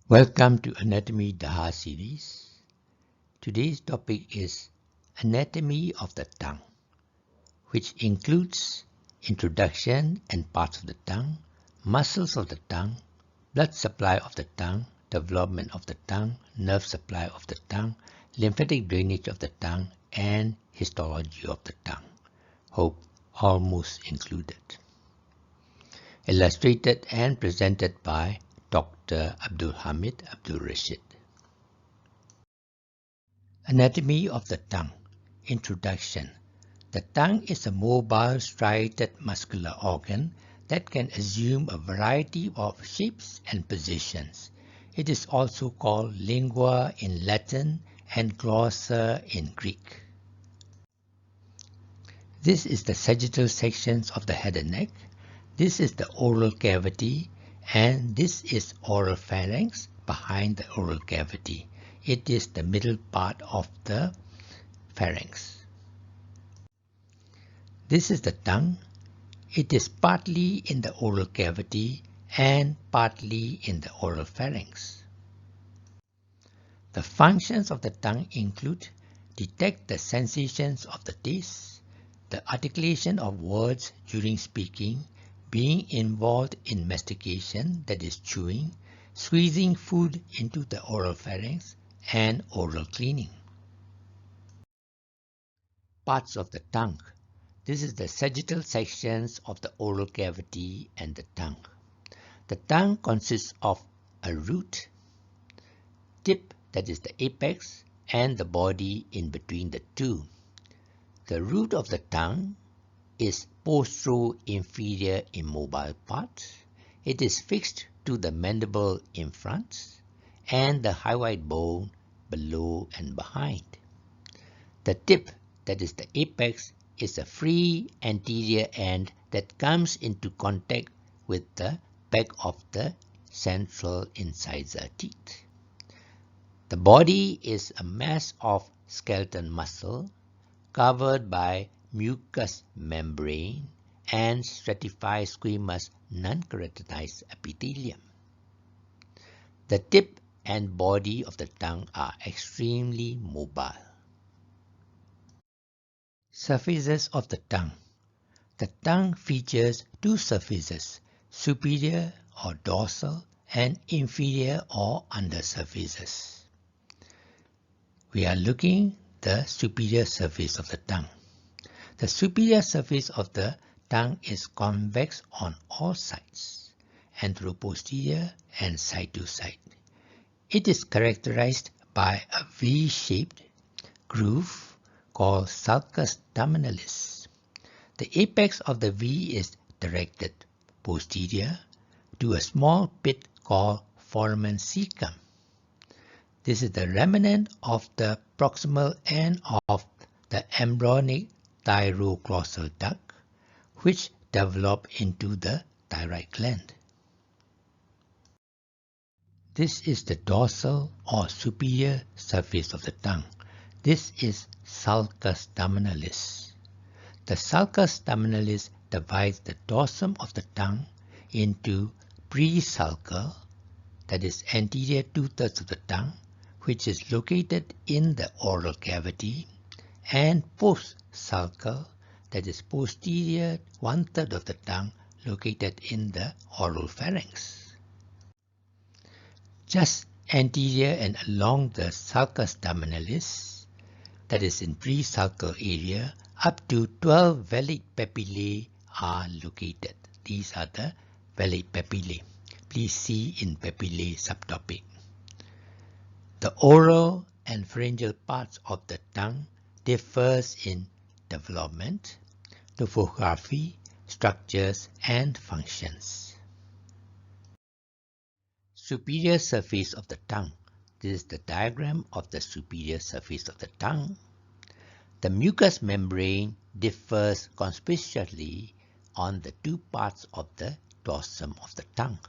Welcome to Anatomy DAHAR series. Today's topic is Anatomy of the Tongue, which includes introduction and parts of the tongue, muscles of the tongue, blood supply of the tongue, development of the tongue, nerve supply of the tongue, lymphatic drainage of the tongue, and histology of the tongue. Hope almost included. Illustrated and presented by Dr. Abdul Hamid, Abdul Rashid. Anatomy of the tongue. Introduction. The tongue is a mobile striated muscular organ that can assume a variety of shapes and positions. It is also called lingua in Latin and glossa in Greek. This is the sagittal sections of the head and neck. This is the oral cavity, and this is oral pharynx behind the oral cavity. It is the middle part of the pharynx. This is the tongue. It is partly in the oral cavity and partly in the oral pharynx. The functions of the tongue include detect the sensations of the taste, the articulation of words during speaking, being involved in mastication, that is chewing, squeezing food into the oral pharynx, and oral cleaning. Parts of the tongue. This is the sagittal sections of the oral cavity and the tongue. The tongue consists of a root, tip, that is the apex, and the body in between the two. The root of the tongue is postero-inferior immobile part. It is fixed to the mandible in front and the hyoid bone below and behind. The tip, that is the apex, is a free anterior end that comes into contact with the back of the central incisor teeth. The body is a mass of skeletal muscle covered by mucous membrane and stratified squamous non-keratinized epithelium. The tip and body of the tongue are extremely mobile. Surfaces of the tongue. The tongue features two surfaces, superior or dorsal and inferior or undersurfaces. We are looking at the superior surface of the tongue. The superior surface of the tongue is convex on all sides, anteroposterior and side to side. It is characterized by a V-shaped groove called sulcus terminalis. The apex of the V is directed posterior to a small pit called foramen cecum. This is the remnant of the proximal end of the embryonic thyroglossal duct, which develop into the thyroid gland. This is the dorsal or superior surface of the tongue. This is sulcus terminalis. The sulcus terminalis divides the dorsum of the tongue into presulcal, that is anterior 2/3 of the tongue, which is located in the oral cavity, and postsulcal, that is posterior 1/3 of the tongue, located in the oral pharynx. Just anterior and along the sulcus terminalis, that is in presulcal area, up to 12 Folate Papillae are located. These are the Folate Papillae. Please see in Papillae subtopic. The oral and pharyngeal parts of the tongue differs in development, topography, structures, and functions. Superior surface of the tongue. This is the diagram of the superior surface of the tongue. The mucous membrane differs conspicuously on the two parts of the dorsum of the tongue.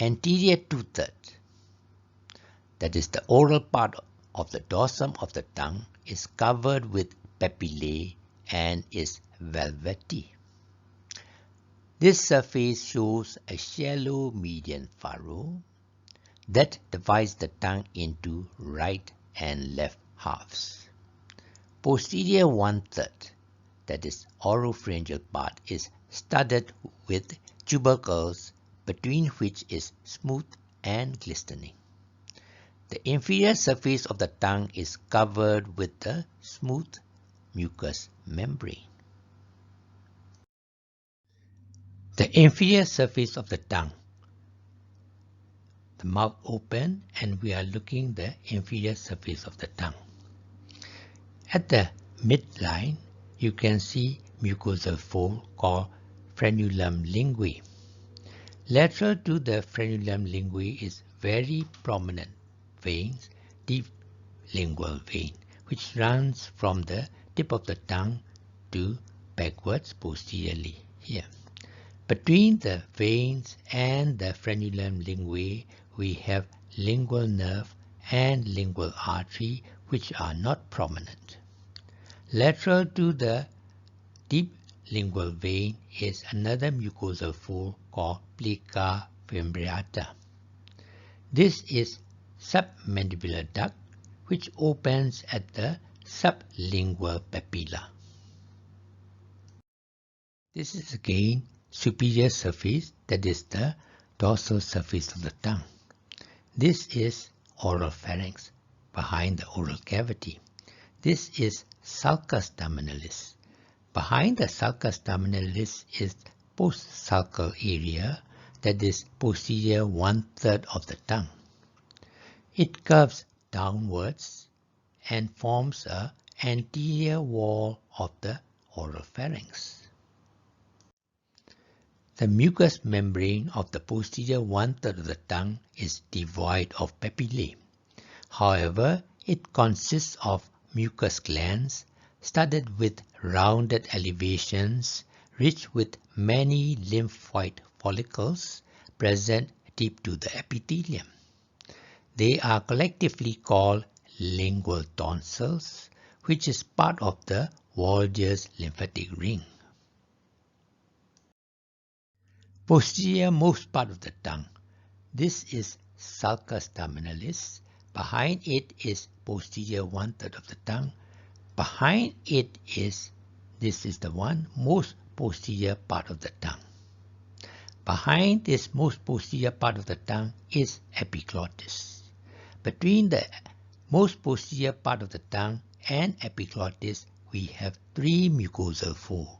Anterior 2/3, that is the oral part of the dorsum of the tongue, is covered with papillae and is velvety. This surface shows a shallow median furrow. that divides the tongue into right and left halves. Posterior one-third, that is oropharyngeal part, is studded with tubercles, between which is smooth and glistening. The inferior surface of the tongue is covered with the smooth mucous membrane. The inferior surface of the tongue, the mouth open, and we are looking the inferior surface of the tongue. At the midline, you can see mucosal fold called frenulum linguae. Lateral to the frenulum linguae is very prominent veins, deep lingual vein, which runs from the tip of the tongue to backwards posteriorly here. Between the veins and the frenulum linguae, we have lingual nerve and lingual artery, which are not prominent. Lateral to the deep lingual vein is another mucosal fold called plica fimbriata. This is submandibular duct, which opens at the sublingual papilla. This is again superior surface, that is the dorsal surface of the tongue. This is oral pharynx, behind the oral cavity. This is sulcus terminalis. Behind the sulcus terminalis is post-sulcal area, that is posterior one-third of the tongue. It curves downwards and forms an anterior wall of the oral pharynx. The mucous membrane of the posterior one-third of the tongue is devoid of papillae. However, it consists of mucous glands studded with rounded elevations, rich with many lymphoid follicles present deep to the epithelium. They are collectively called lingual tonsils, which is part of the Walde's lymphatic ring. Posterior most part of the tongue. This is sulcus terminalis. Behind it is posterior one-third of the tongue. Behind it is, this is the one, most posterior part of the tongue. Behind this most posterior part of the tongue is epiglottis. Between the most posterior part of the tongue and epiglottis, we have three mucosal folds,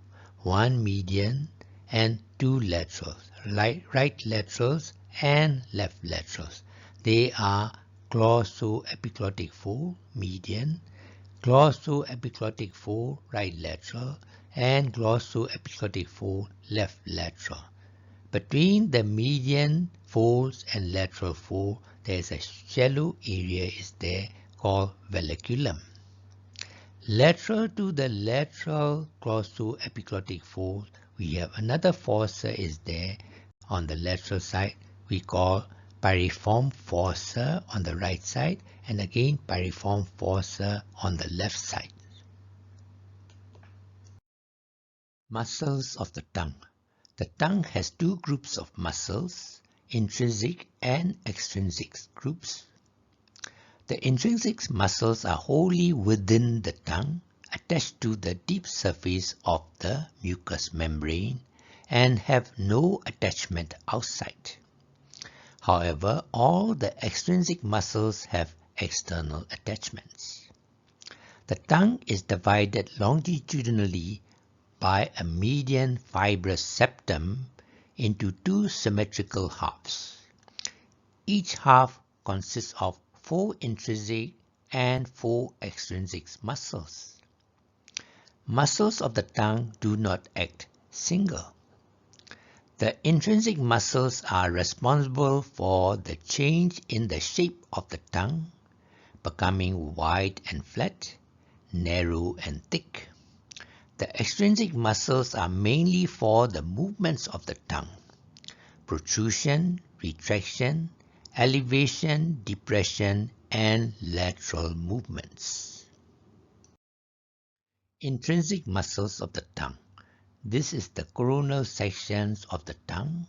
one median and two laterals, right laterals and left laterals. They are glossoepiglottic fold, median, glossoepiglottic fold, right lateral, and glossoepiglottic fold, left lateral. Between the median folds and lateral fold, there is a shallow area is there called valleculum. Lateral to the lateral glossoepiglottic fold, we have another fossa is there on the lateral side. We call piriform fossa on the right side, and again piriform fossa on the left side. Muscles of the tongue. The tongue has two groups of muscles, intrinsic and extrinsic groups. The intrinsic muscles are wholly within the tongue, attached to the deep surface of the mucous membrane, and have no attachment outside. However, all the extrinsic muscles have external attachments. The tongue is divided longitudinally by a median fibrous septum into two symmetrical halves. Each half consists of 4 intrinsic and 4 extrinsic muscles. Muscles of the tongue do not act single. The intrinsic muscles are responsible for the change in the shape of the tongue, becoming wide and flat, narrow and thick. The extrinsic muscles are mainly for the movements of the tongue: protrusion, retraction, elevation, depression, and lateral movements. Intrinsic muscles of the tongue. This is the coronal sections of the tongue.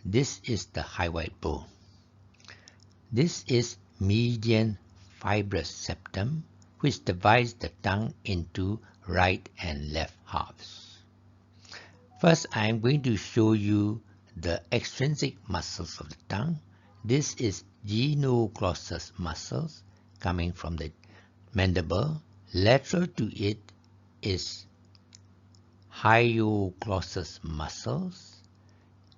This is the hyoid bone. This is median fibrous septum, which divides the tongue into right and left halves. First, I am going to show you the extrinsic muscles of the tongue. This is Genoglossus muscles coming from the mandible. Lateral to it is Hyalurosis muscles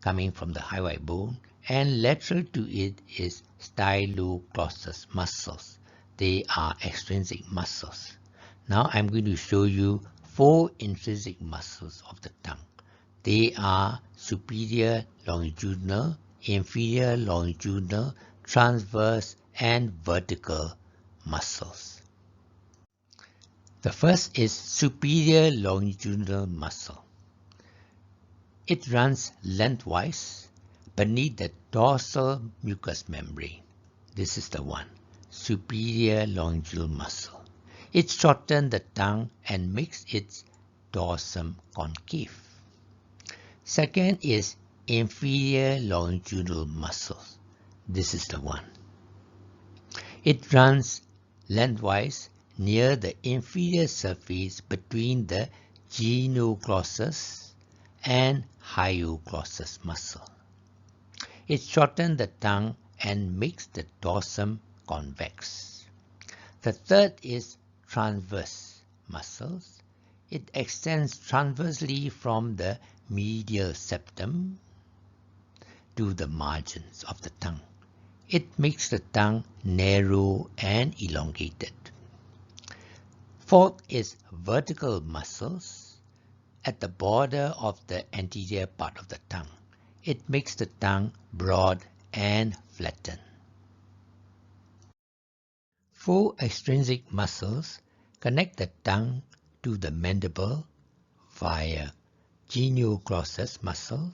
coming from the hyoid bone, and lateral to it is Styloglossus muscles. They are extrinsic muscles. Now I'm going to show you 4 intrinsic muscles of the tongue. They are superior longitudinal, inferior longitudinal, transverse, and vertical muscles. The first is superior longitudinal muscle. It runs lengthwise beneath the dorsal mucous membrane. This is the one, superior longitudinal muscle. It shortens the tongue and makes its dorsum concave. Second is inferior longitudinal muscle. This is the one. It runs lengthwise near the inferior surface between the Genoglossus and Hyalurosis muscle. It shortens the tongue and makes the dorsum convex. The third is transverse muscles. It extends transversely from the medial septum to the margins of the tongue. It makes the tongue narrow and elongated. Fourth is vertical muscles at the border of the anterior part of the tongue. It makes the tongue broad and flattened. 4 extrinsic muscles connect the tongue to the mandible via Genoglossus muscle,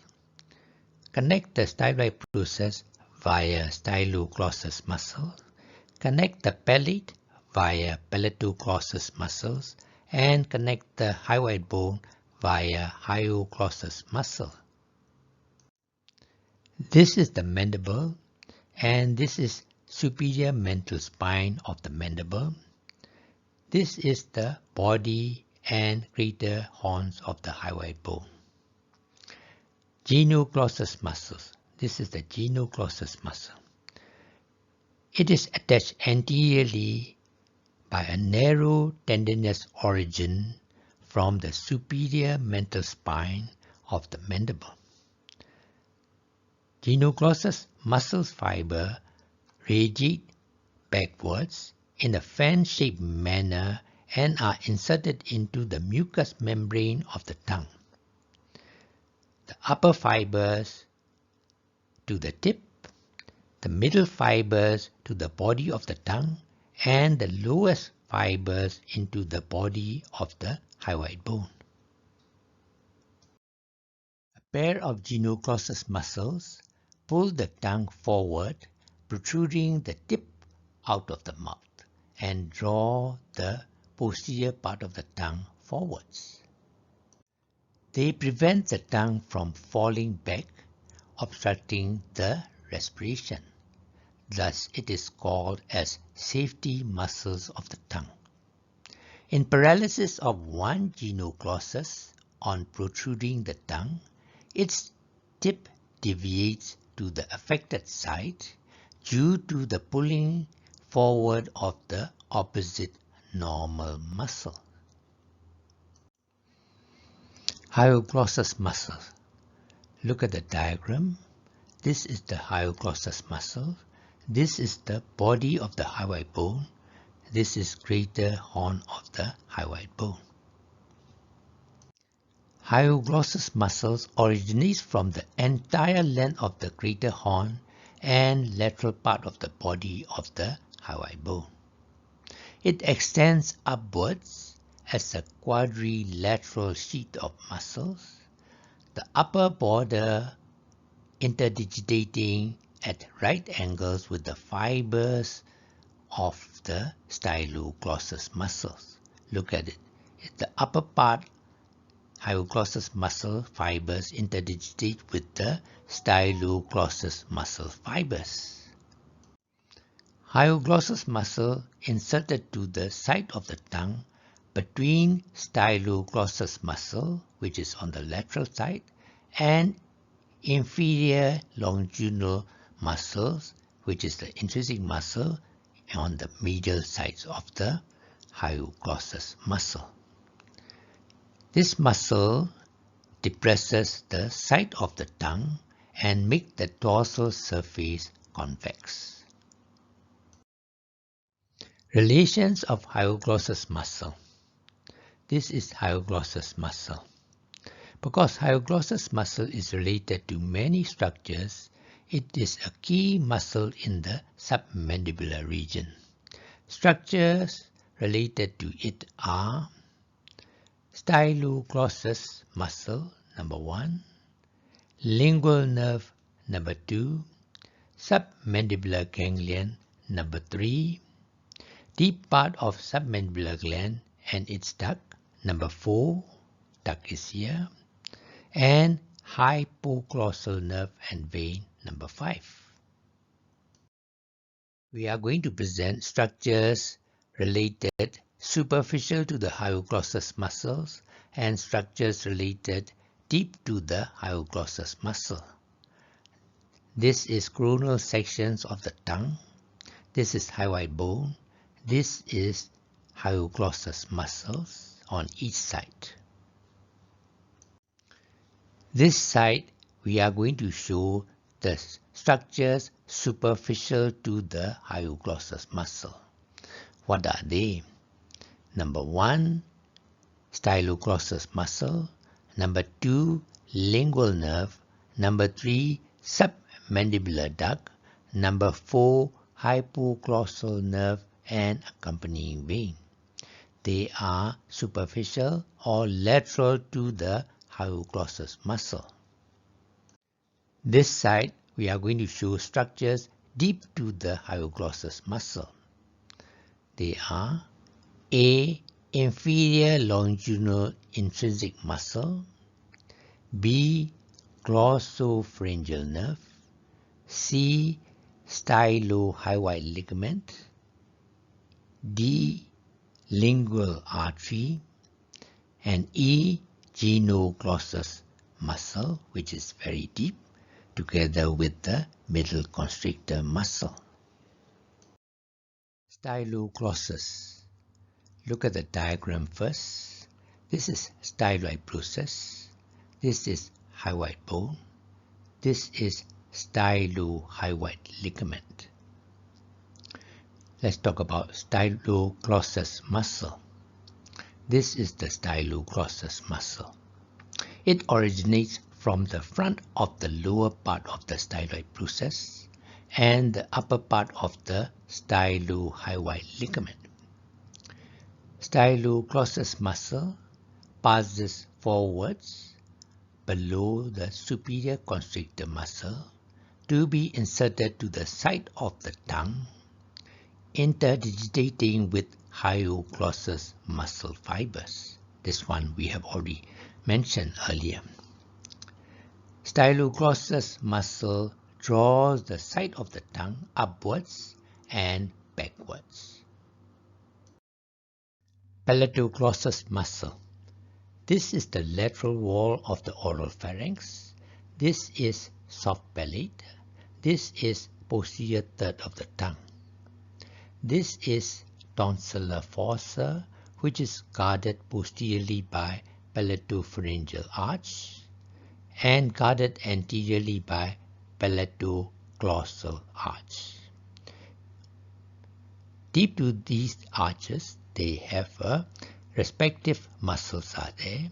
connect the styloid process via Styloglossus muscle, connect the palate via Palatoglossus muscles, and connect the hyoid bone via Hyalurosis muscle. This is the mandible, and this is superior mental spine of the mandible. This is the body and greater horns of the hyoid bone. Genoglossus muscles. This is the Genoglossus muscle. It is attached anteriorly by a narrow tendinous origin from the superior mental spine of the mandible. Genoglossus muscles fiber radiate backwards in a fan-shaped manner and are inserted into the mucous membrane of the tongue. The upper fibers to the tip, the middle fibers to the body of the tongue, and the lowest fibers into the body of the hyoid bone. A pair of Genoglossus muscles pull the tongue forward, protruding the tip out of the mouth, and draw the posterior part of the tongue forwards. They prevent the tongue from falling back, obstructing the respiration. Thus, it is called as safety muscles of the tongue. In paralysis of one Genoglossus on protruding the tongue, its tip deviates to the affected side due to the pulling forward of the opposite normal muscle. Hyalurosis muscle. Look at the diagram. This is the Hyalurosis muscle. This is the body of the hyoid bone. This is greater horn of the hyoid bone. Hyalurosis muscles originates from the entire length of the greater horn and lateral part of the body of the hyoid bone. It extends upwards as a quadrilateral sheet of muscles, the upper border interdigitating at right angles with the fibers of the Styloglossus muscles. Look at it. The upper part, Hyalurosis muscle fibers interdigitate with the Styloglossus muscle fibers. Hyoglossus muscle inserted to the side of the tongue between Styloglossus muscle, which is on the lateral side, and inferior longitudinal muscles, which is the intrinsic muscle on the medial sides of the hyoglossus muscle. This muscle depresses the side of the tongue and makes the dorsal surface convex. Relations of hyoglossus muscle. This is hyoglossus muscle. Because hyoglossus muscle is related to many structures, it is a key muscle in the submandibular region. Structures related to it are Styloglossus muscle, number 1, lingual nerve, number 2, submandibular ganglion, number 3, deep part of submandibular gland and its duct, number 4, duct is here, and hypoglossal nerve and vein, number 5. We are going to present structures related superficial to the hyoglossus muscles and structures related deep to the hyoglossus muscle. This is coronal sections of the tongue. This is hyoid bone. This is hyoglossus muscles on each side. This side we are going to show the structures superficial to the hyoglossus muscle. What are they? Number 1, Styloglossus muscle. Number 2, lingual nerve. Number 3, submandibular duct. Number 4, hypoglossal nerve and accompanying vein. They are superficial or lateral to the hyoglossus muscle. This side we are going to show structures deep to the hyoglossus muscle. They are A. Inferior longitudinal intrinsic muscle, B. Glossopharyngeal nerve, C. Stylohyoid ligament, D. Lingual artery, and E. Genoglossus muscle, which is very deep, together with the middle constrictor muscle. Styloglossus. Look at the diagram first. This is styloid process. This is hyoid bone. This is stylohyoid ligament. Let's talk about styloglossus muscle. This is the styloglossus muscle. It originates from the front of the lower part of the styloid process and the upper part of the stylohyoid ligament. Styloglossus muscle passes forwards below the superior constrictor muscle to be inserted to the side of the tongue, interdigitating with hyoglossus muscle fibers. This one we have already mentioned earlier. Styloglossus muscle draws the side of the tongue upwards and backwards. Palatoglossus muscle. This is the lateral wall of the oral pharynx. This is soft palate. This is posterior third of the tongue. This is tonsillar fossa, which is guarded posteriorly by palatopharyngeal arch and guarded anteriorly by palatoglossal arch. Deep to these arches, they have a respective muscles are there.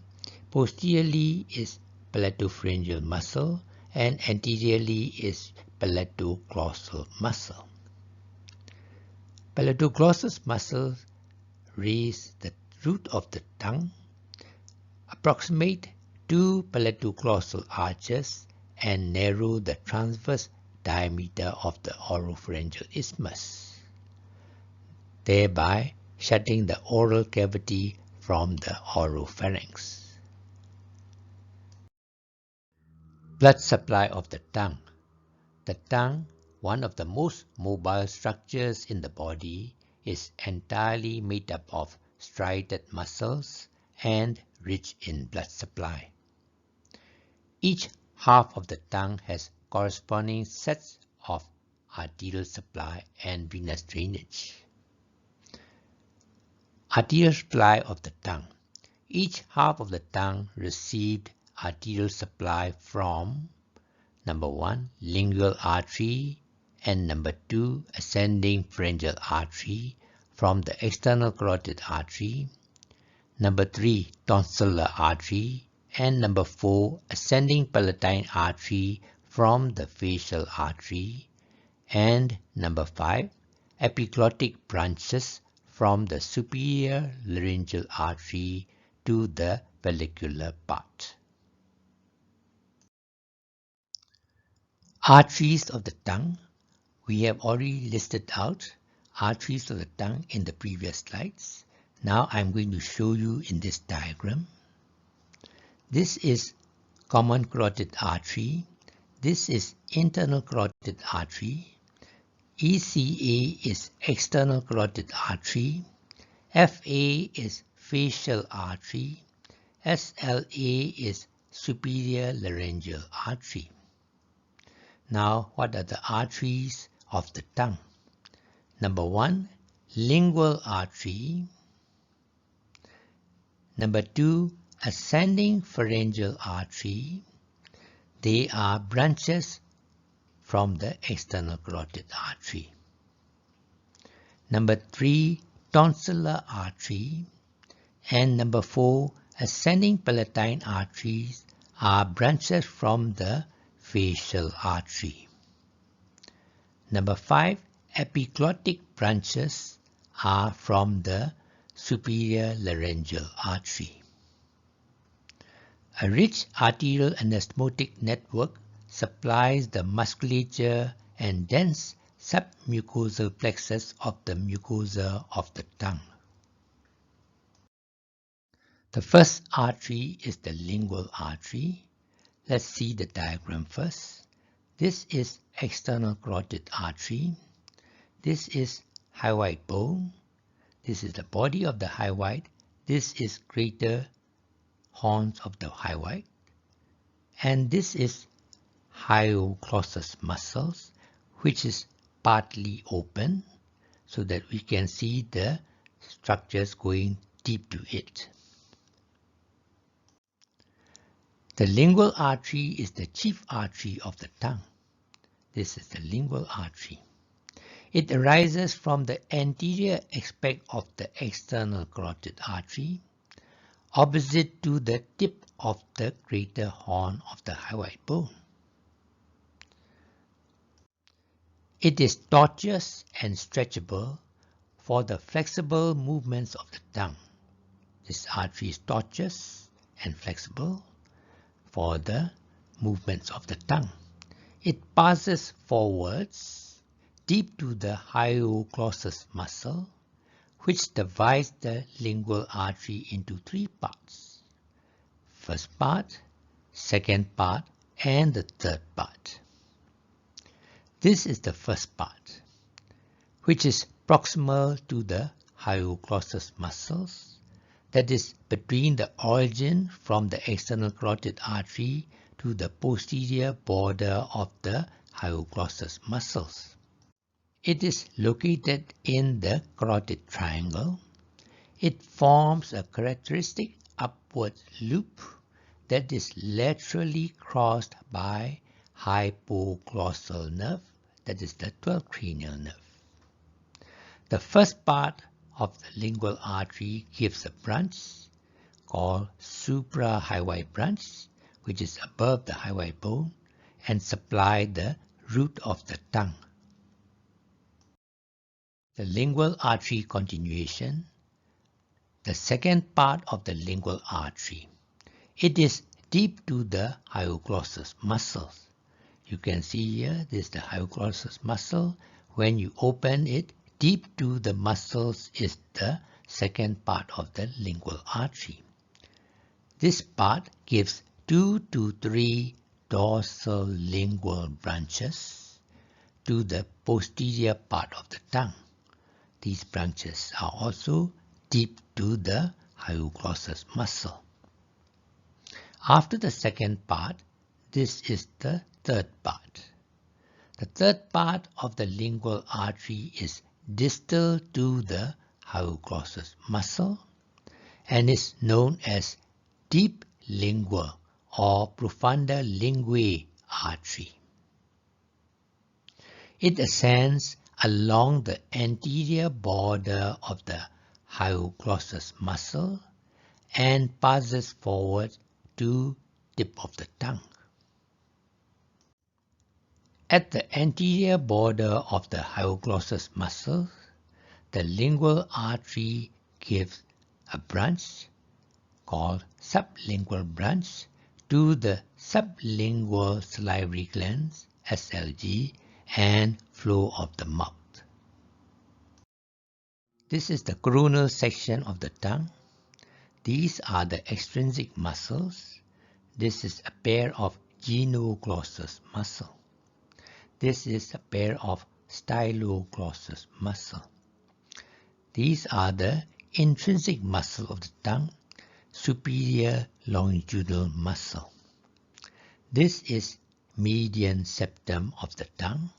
Posteriorly is palatopharyngeal muscle and anteriorly is palatoglossal muscle. Palatoglossus muscles raise the root of the tongue, approximate two palatoglossal arches, and narrow the transverse diameter of the oropharyngeal isthmus, thereby shutting the oral cavity from the oropharynx. Blood supply of the tongue. The tongue one of the most mobile structures in the body, is entirely made up of striated muscles and rich in blood supply. Each half of the tongue has corresponding sets of arterial supply and venous drainage. Arterial supply of the tongue. Each half of the tongue received arterial supply from number 1, lingual artery, and number 2, ascending pharyngeal artery from the external carotid artery, number 3, tonsillar artery, and number 4, ascending palatine artery from the facial artery, and number 5, epiglottic branches from the superior laryngeal artery to the pellicular part. Arteries of the tongue. We have already listed out arteries of the tongue in the previous slides. Now I'm going to show you in this diagram. This is common carotid artery. This is internal carotid artery. ECA is external carotid artery. FA is facial artery. SLA is superior laryngeal artery. Now, what are the arteries of the tongue? Number 1, lingual artery. Number 2, ascending pharyngeal artery. They are branches from the external carotid artery. Number 3, tonsillar artery. And number 4, ascending palatine arteries are branches from the facial artery. Number 5, epiglottic branches are from the superior laryngeal artery. A rich arterial anastomotic network supplies the musculature and dense submucosal plexus of the mucosa of the tongue. The first artery is the lingual artery. Let's see the diagram first. This is external carotid artery. This is hyoid bone. This is the body of the hyoid. This is greater horns of the hyoid. And this is Hyalurosis muscles, which is partly open so that we can see the structures going deep to it. The lingual artery is the chief artery of the tongue. This is the lingual artery. It arises from the anterior aspect of the external carotid artery, opposite to the tip of the greater horn of the hyoid bone. It is tortuous and stretchable for the flexible movements of the tongue. This artery is tortuous and flexible for the movements of the tongue. It passes forwards deep to the Hyalurosis muscle, which divides the lingual artery into 3 parts. First part, second part, and the third part. This is the first part, which is proximal to the Hyalurosis muscles, that is between the origin from the external carotid artery to the posterior border of the Hyalurosis muscles. It is located in the carotid triangle. It forms a characteristic upward loop that is laterally crossed by hypoglossal nerve, that is the 12th cranial nerve. The first part of the lingual artery gives a branch called suprahyoid branch, which is above the hyoid bone and supply the root of the tongue. The lingual artery continuation. The second part of the lingual artery. It is deep to the Hyalurosis muscles. You can see here, this is the Hyalurosis muscle. When you open it, deep to the muscles is the second part of the lingual artery. This part gives 2 to 3 dorsal lingual branches, to the posterior part of the tongue. These branches are also deep to the Hyalurosis muscle. After the second part, this is the third part. The third part of the lingual artery is distal to the Hyalurosis muscle and is known as deep lingual or profunda linguae artery. It ascends along the anterior border of the Hyalurosis muscle and passes forward to tip of the tongue. At the anterior border of the Hyalurosis muscle, the lingual artery gives a branch called sublingual branch to the sublingual salivary glands (SLG) and floor of the mouth. This is the coronal section of the tongue. These are the extrinsic muscles. This is a pair of Genoglossus muscle. This is a pair of Styloglossus muscle. These are the intrinsic muscle of the tongue, superior longitudinal muscle. This is median septum of the tongue,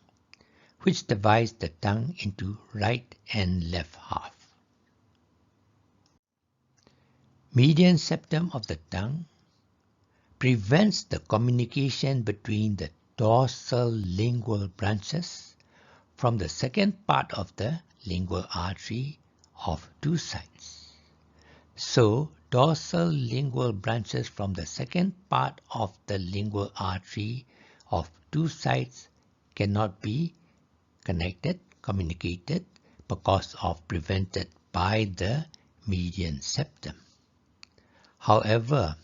which divides the tongue into right and left half. Median septum of the tongue prevents the communication between the dorsal lingual branches from the second part of the lingual artery of two sides. So, dorsal lingual branches from the second part of the lingual artery of two sides cannot be communicated because of prevented by the median septum. However,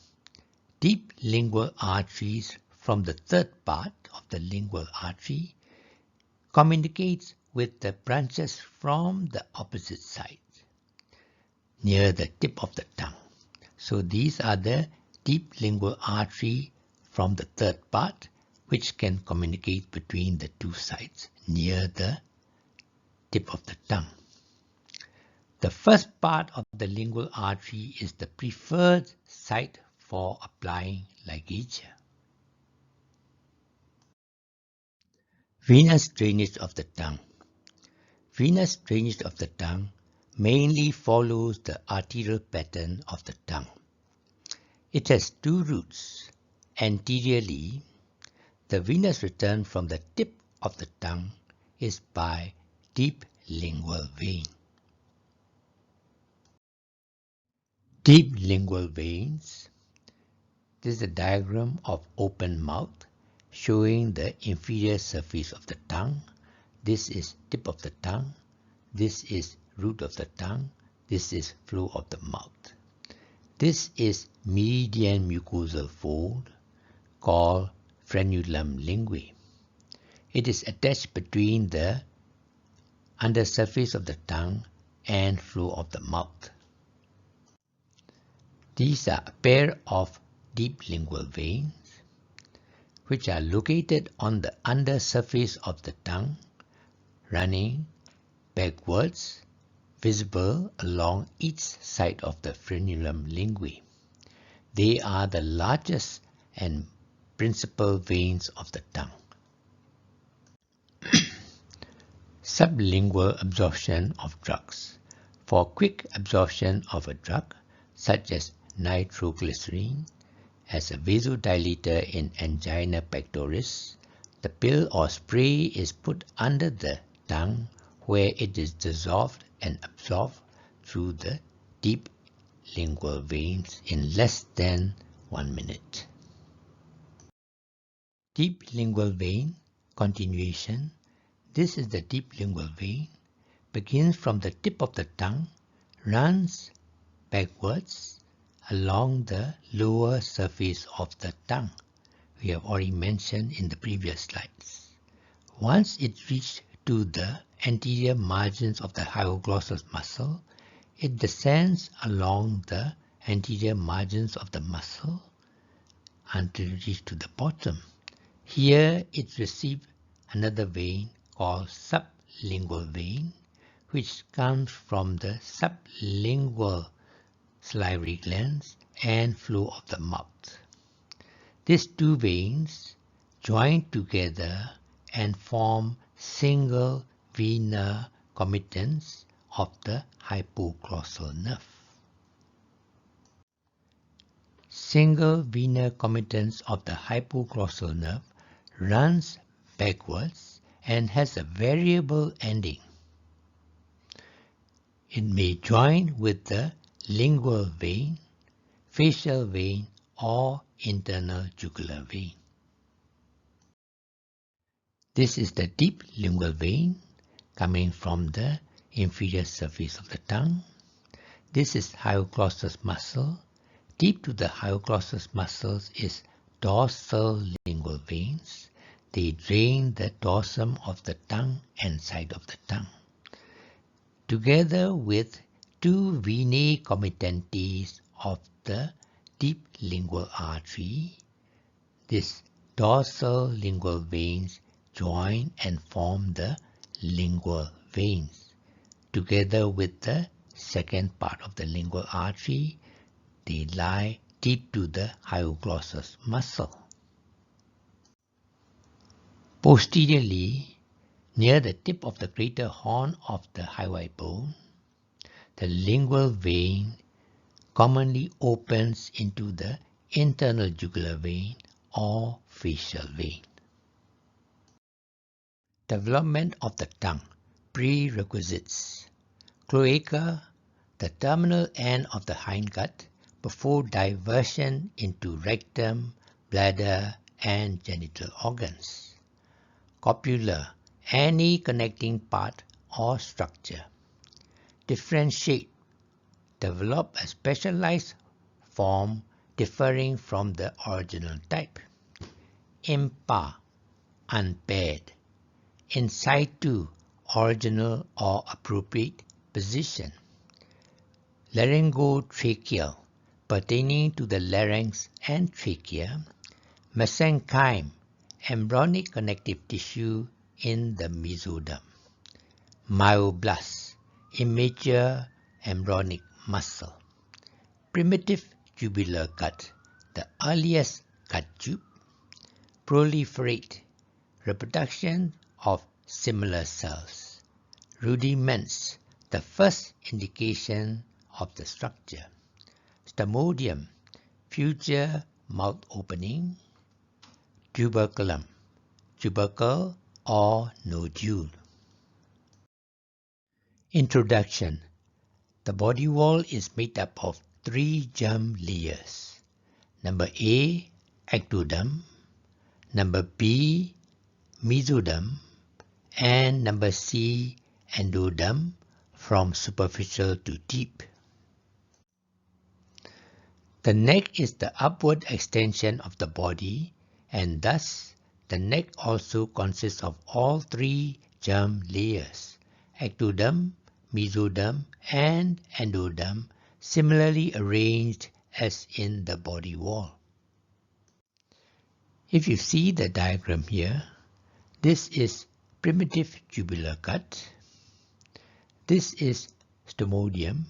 deep lingual arteries from the third part of the lingual artery communicates with the branches from the opposite side, near the tip of the tongue. So these are the deep lingual artery from the third part, which can communicate between the two sides near the tip of the tongue. The first part of the lingual artery is the preferred site for applying ligature. Venous drainage of the tongue. Venous drainage of the tongue mainly follows the arterial pattern of the tongue. It has two routes. Anteriorly, the venous return from the tip of the tongue is by deep lingual vein. Deep lingual veins. This is a diagram of open mouth showing the inferior surface of the tongue. This is tip of the tongue. This is root of the tongue. This is floor of the mouth. This is median mucosal fold called frenulum linguae. It is attached between the undersurface of the tongue and floor of the mouth. These are a pair of deep lingual veins which are located on the undersurface of the tongue, running backwards, visible along each side of the frenulum linguae. They are the largest and principal veins of the tongue. Sublingual absorption of drugs. For quick absorption of a drug, such as nitroglycerin, as a vasodilator in angina pectoris, the pill or spray is put under the tongue where it is dissolved and absorbed through the deep lingual veins in less than 1 minute. Deep lingual vein continuation. This is the deep lingual vein, begins from the tip of the tongue, runs backwards along the lower surface of the tongue. We have already mentioned in the previous slides. Once it reaches to the anterior margins of the Hyalurosis muscle, it descends along the anterior margins of the muscle until it reaches to the bottom. Here it receives another vein called sublingual vein, which comes from the sublingual salivary glands and floor of the mouth. These two veins join together and form single vena committens of the hypoglossal nerve. Single vena committens of the hypoglossal nerve runs backwards and has a variable ending. It may join with the lingual vein, facial vein, or internal jugular vein. This is the deep lingual vein coming from the inferior surface of the tongue. This is Hyalurosis muscle. Deep to the Hyalurosis muscles is dorsal lingual veins. They drain the dorsum of the tongue and side of the tongue. Together with two venae committentes of the deep lingual artery, these dorsal lingual veins join and form the lingual veins. Together with the second part of the lingual artery, they lie deep to the Hyalurosis muscle. Posteriorly, near the tip of the greater horn of the hyoid bone, the lingual vein commonly opens into the internal jugular vein or facial vein. Development of the tongue. Prerequisites. Cloaca, the terminal end of the hindgut before diversion into rectum, bladder, and genital organs. Copula, any connecting part or structure. Differentiate, develop a specialized form differing from the original type. Impar, unpaired. In situ, original or appropriate position. Laryngotracheal, pertaining to the larynx and trachea. Mesenchyme, embryonic connective tissue in the mesoderm. Myoblast, immature embryonic muscle. Primitive tubular gut, the earliest gut tube. Proliferate, reproduction of similar cells. Rudiments, the first indication of the structure. Stomodium, future mouth opening. Tuberculum, tubercle or nodule. Introduction. The body wall is made up of 3 germ layers. Number A, ectoderm. Number B, mesoderm. And number C, endoderm, from superficial to deep. The neck is the upward extension of the body, and thus the neck also consists of all 3 germ layers, ectoderm, mesoderm, and endoderm, similarly arranged as in the body wall. If you see the diagram here, this is primitive tubular gut, this is stomodium,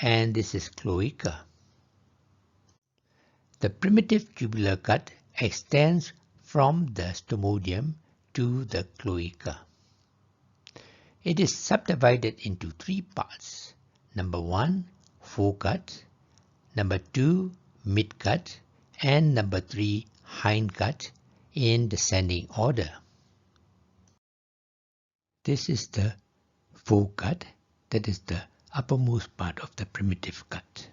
and this is cloaca. The primitive tubular gut extends from the stomodium to the cloaca. It is subdivided into 3 parts. Number 1, foregut. Number 2, midgut. And number 3, hindgut, in descending order. This is the foregut, that is the uppermost part of the primitive gut.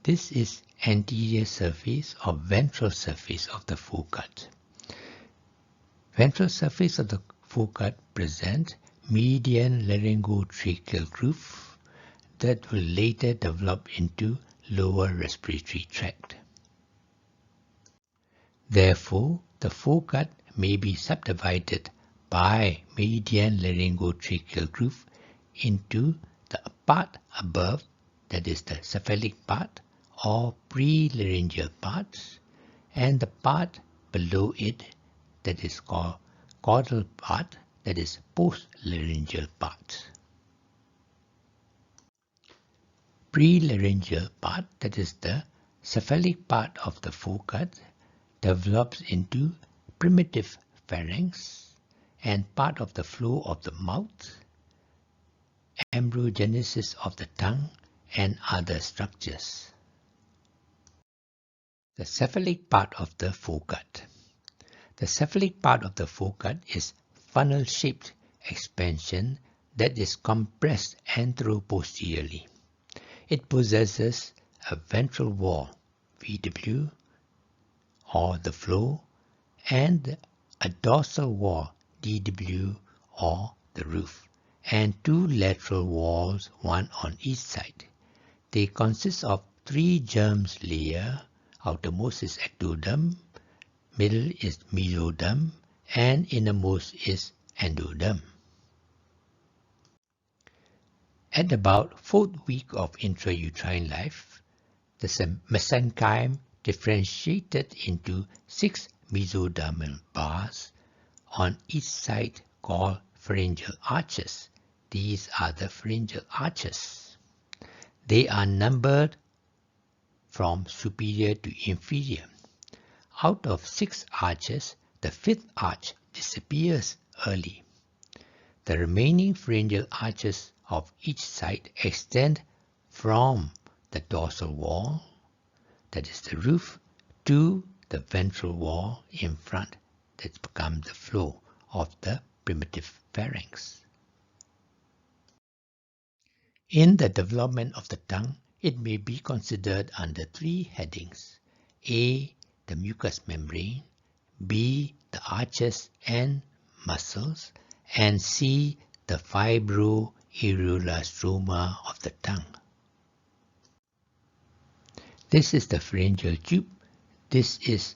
This is anterior surface or ventral surface of the foregut. Ventral surface of the foregut presents median laryngotracheal groove that will later develop into lower respiratory tract. Therefore, the foregut may be subdivided by median laryngotracheal groove into the part above, that is the cephalic part or prelaryngeal parts, and the part below it, that is called caudal part, that is postlaryngeal part. Prelaryngeal part, that is the cephalic part of the foregut, develops into primitive pharynx and part of the floor of the mouth, embryogenesis of the tongue, and other structures. The cephalic part of the foregut. The cephalic part of the foregut is funnel-shaped expansion that is compressed anteroposteriorly. It possesses a ventral wall, VW, or the floor, and a dorsal wall, DW, or the roof, and two lateral walls, one on each side. They consist of three germs layer. Outermost is ectoderm, middle is mesoderm, and innermost is endoderm. At about 4th week of intrauterine life, the mesenchyme differentiated into 6 mesodermal bars on each side called pharyngeal arches. These are the pharyngeal arches. They are numbered from superior to inferior. Out of 6 arches, the 5th arch disappears early. The remaining pharyngeal arches of each side extend from the dorsal wall, that is the roof, to the ventral wall in front, that becomes the floor of the primitive pharynx. In the development of the tongue, it may be considered under 3 headings: A, the mucous membrane, B, the arches and muscles, and C, the fibroareolar stroma of the tongue. This is the pharyngeal tube. This is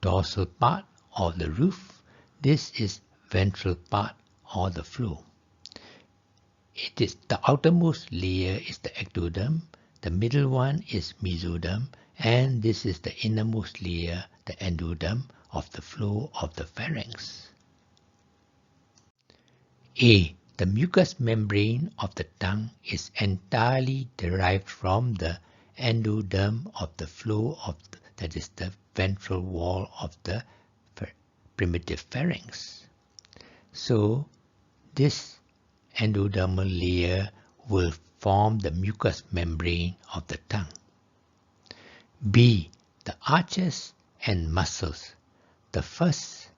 dorsal part or the roof. This is ventral part or the floor. It is the outermost layer is the ectoderm, the middle one is mesoderm, and this is the innermost layer, the endoderm of the floor of the pharynx. A. The mucous membrane of the tongue is entirely derived from the endoderm of the floor of that is the ventral wall of the primitive pharynx. So this endodermal layer will form the mucous membrane of the tongue. B. The arches and muscles. The first,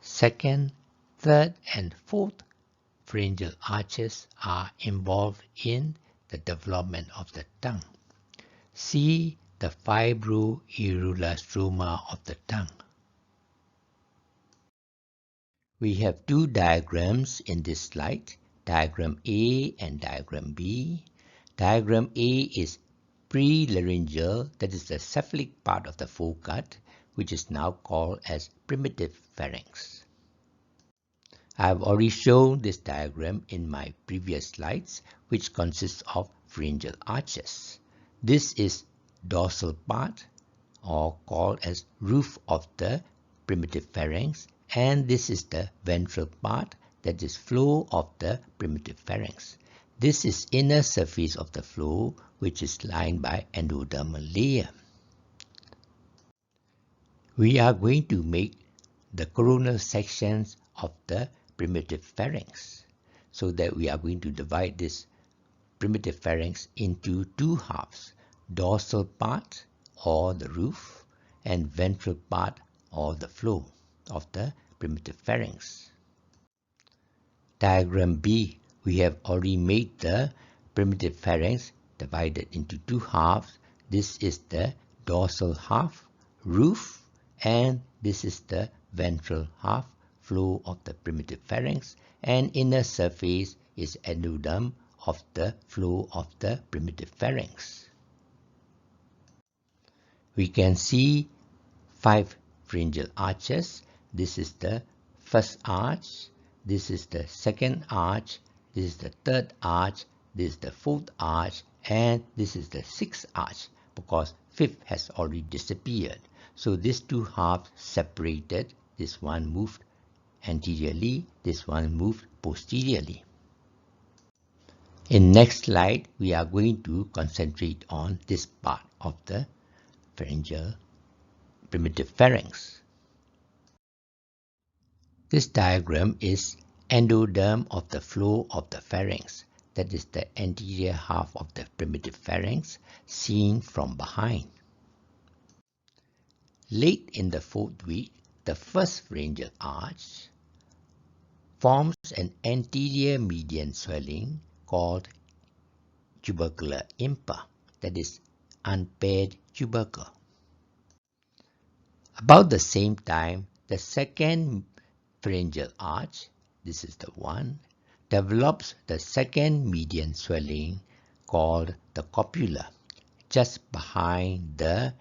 second, third, and fourth pharyngeal arches are involved in the development of the tongue. C. The fibroareolar stroma of the tongue. We have 2 diagrams in this slide, diagram A and diagram B. Diagram A is prelaryngeal, that is the cephalic part of the foregut, which is now called as primitive pharynx. I have already shown this diagram in my previous slides, which consists of pharyngeal arches. This is dorsal part, or called as roof of the primitive pharynx, and this is the ventral part, that is floor of the primitive pharynx. This is inner surface of the floor, which is lined by endodermal layer. We are going to make the coronal sections of the primitive pharynx, so that we are going to divide this primitive pharynx into 2 halves, dorsal part or the roof and ventral part or the floor of the primitive pharynx. Diagram B, we have already made the primitive pharynx divided into 2 halves. This is the dorsal half, roof, and this is the ventral half, floor of the primitive pharynx, and inner surface is endoderm of the floor of the primitive pharynx. We can see 5 pharyngeal arches. This is the first arch, this is the second arch, this is the third arch, this is the fourth arch, and this is the 6th arch, because 5th has already disappeared. So these 2 halves separated, this one moved anteriorly, this one moves posteriorly. In next slide, we are going to concentrate on this part of the pharyngeal primitive pharynx. This diagram is endoderm of the floor of the pharynx, that is the anterior half of the primitive pharynx seen from behind. Late in the 4th week, the first pharyngeal arch forms an anterior median swelling called tubercular impa, that is unpaired tubercle. About the same time, the second pharyngeal arch, this is the one, develops the second median swelling called the copula, just behind the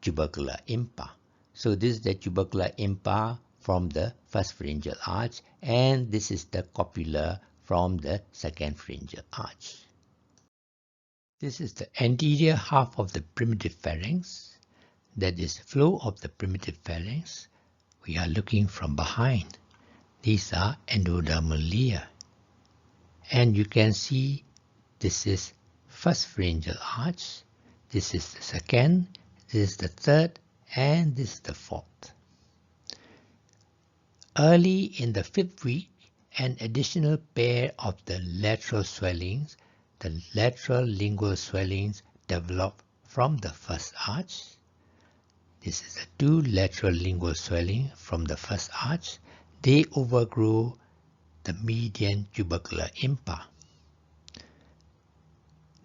tubercular impa. So this is the tubercular impa from the first pharyngeal arch, and this is the copula from the second pharyngeal arch. This is the anterior half of the primitive pharynx, that is floor of the primitive pharynx. We are looking from behind. These are endodermal layers. And you can see this is first pharyngeal arch, this is the second, this is the third, and this is the fourth. Early in the 5th week, an additional pair of the lateral swellings, the lateral lingual swellings, develop from the first arch. This is the 2 lateral lingual swelling from the first arch. They overgrow the median tubercular impa.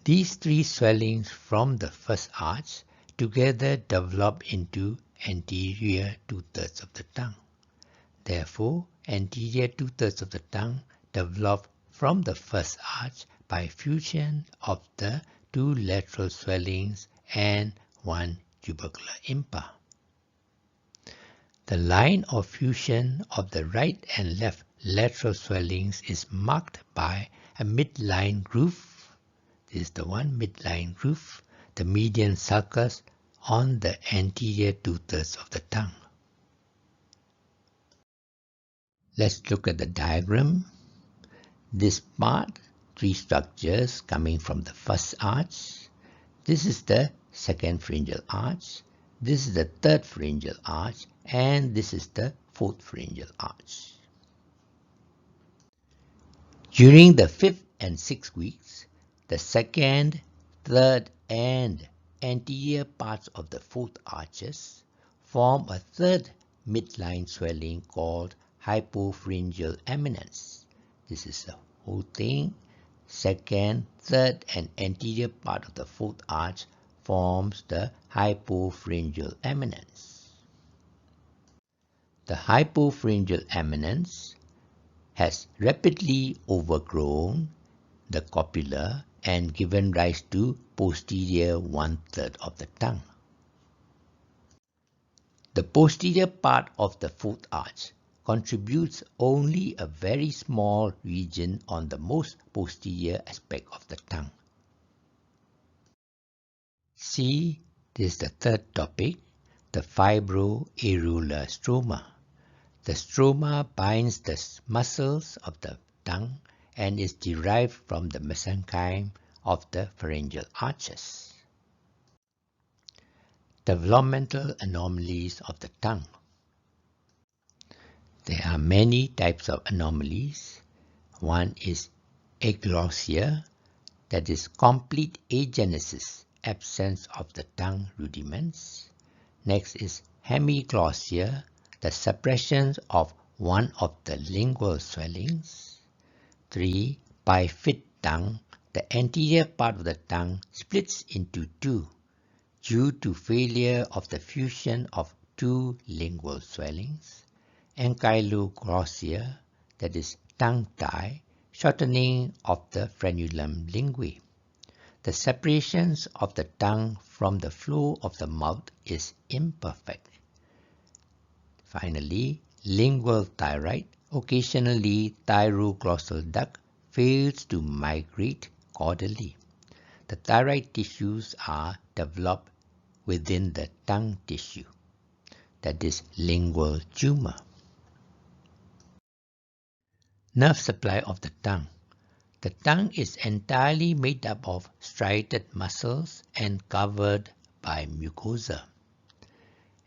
These 3 swellings from the first arch together develop into anterior 2/3 of the tongue. Therefore, anterior 2/3 of the tongue develop from the first arch by fusion of the 2 lateral swellings and 1 tubercular impa. The line of fusion of the right and left lateral swellings is marked by a midline groove. This is the one, midline groove, the median sulcus on the anterior 2/3 of the tongue. Let's look at the diagram. This part, 3 structures coming from the first arch. This is the second pharyngeal arch. This is the third pharyngeal arch, and this is the 4th pharyngeal arch. During the 5th and 6th weeks, the second, third, and anterior parts of the 4th arches form a third midline swelling called hypopharyngeal eminence. This is the whole thing. Second, third, and anterior part of the 4th arch forms the hypopharyngeal eminence. The hypopharyngeal eminence has rapidly overgrown the copula and given rise to posterior 1/3 of the tongue. The posterior part of the 4th arch contributes only a very small region on the most posterior aspect of the tongue. See, this is the 3rd topic, the fibroareolar stroma. The stroma binds the muscles of the tongue and is derived from the mesenchyme of the pharyngeal arches. Developmental anomalies of the tongue. There are many types of anomalies. One is aglossia, that is complete agenesis, absence of the tongue rudiments. Next is hemiglossia, the suppression of one of the lingual swellings. 3. Bifid tongue, the anterior part of the tongue splits into 2 due to failure of the fusion of 2 lingual swellings. Ankyloglossia, that is tongue tie, shortening of the frenulum linguae. The separations of the tongue from the floor of the mouth is imperfect. Finally, lingual thyroid, occasionally thyroglossal duct, fails to migrate caudally. The thyroid tissues are developed within the tongue tissue, that is lingual tumor. Nerve supply of the tongue. The tongue is entirely made up of striated muscles and covered by mucosa.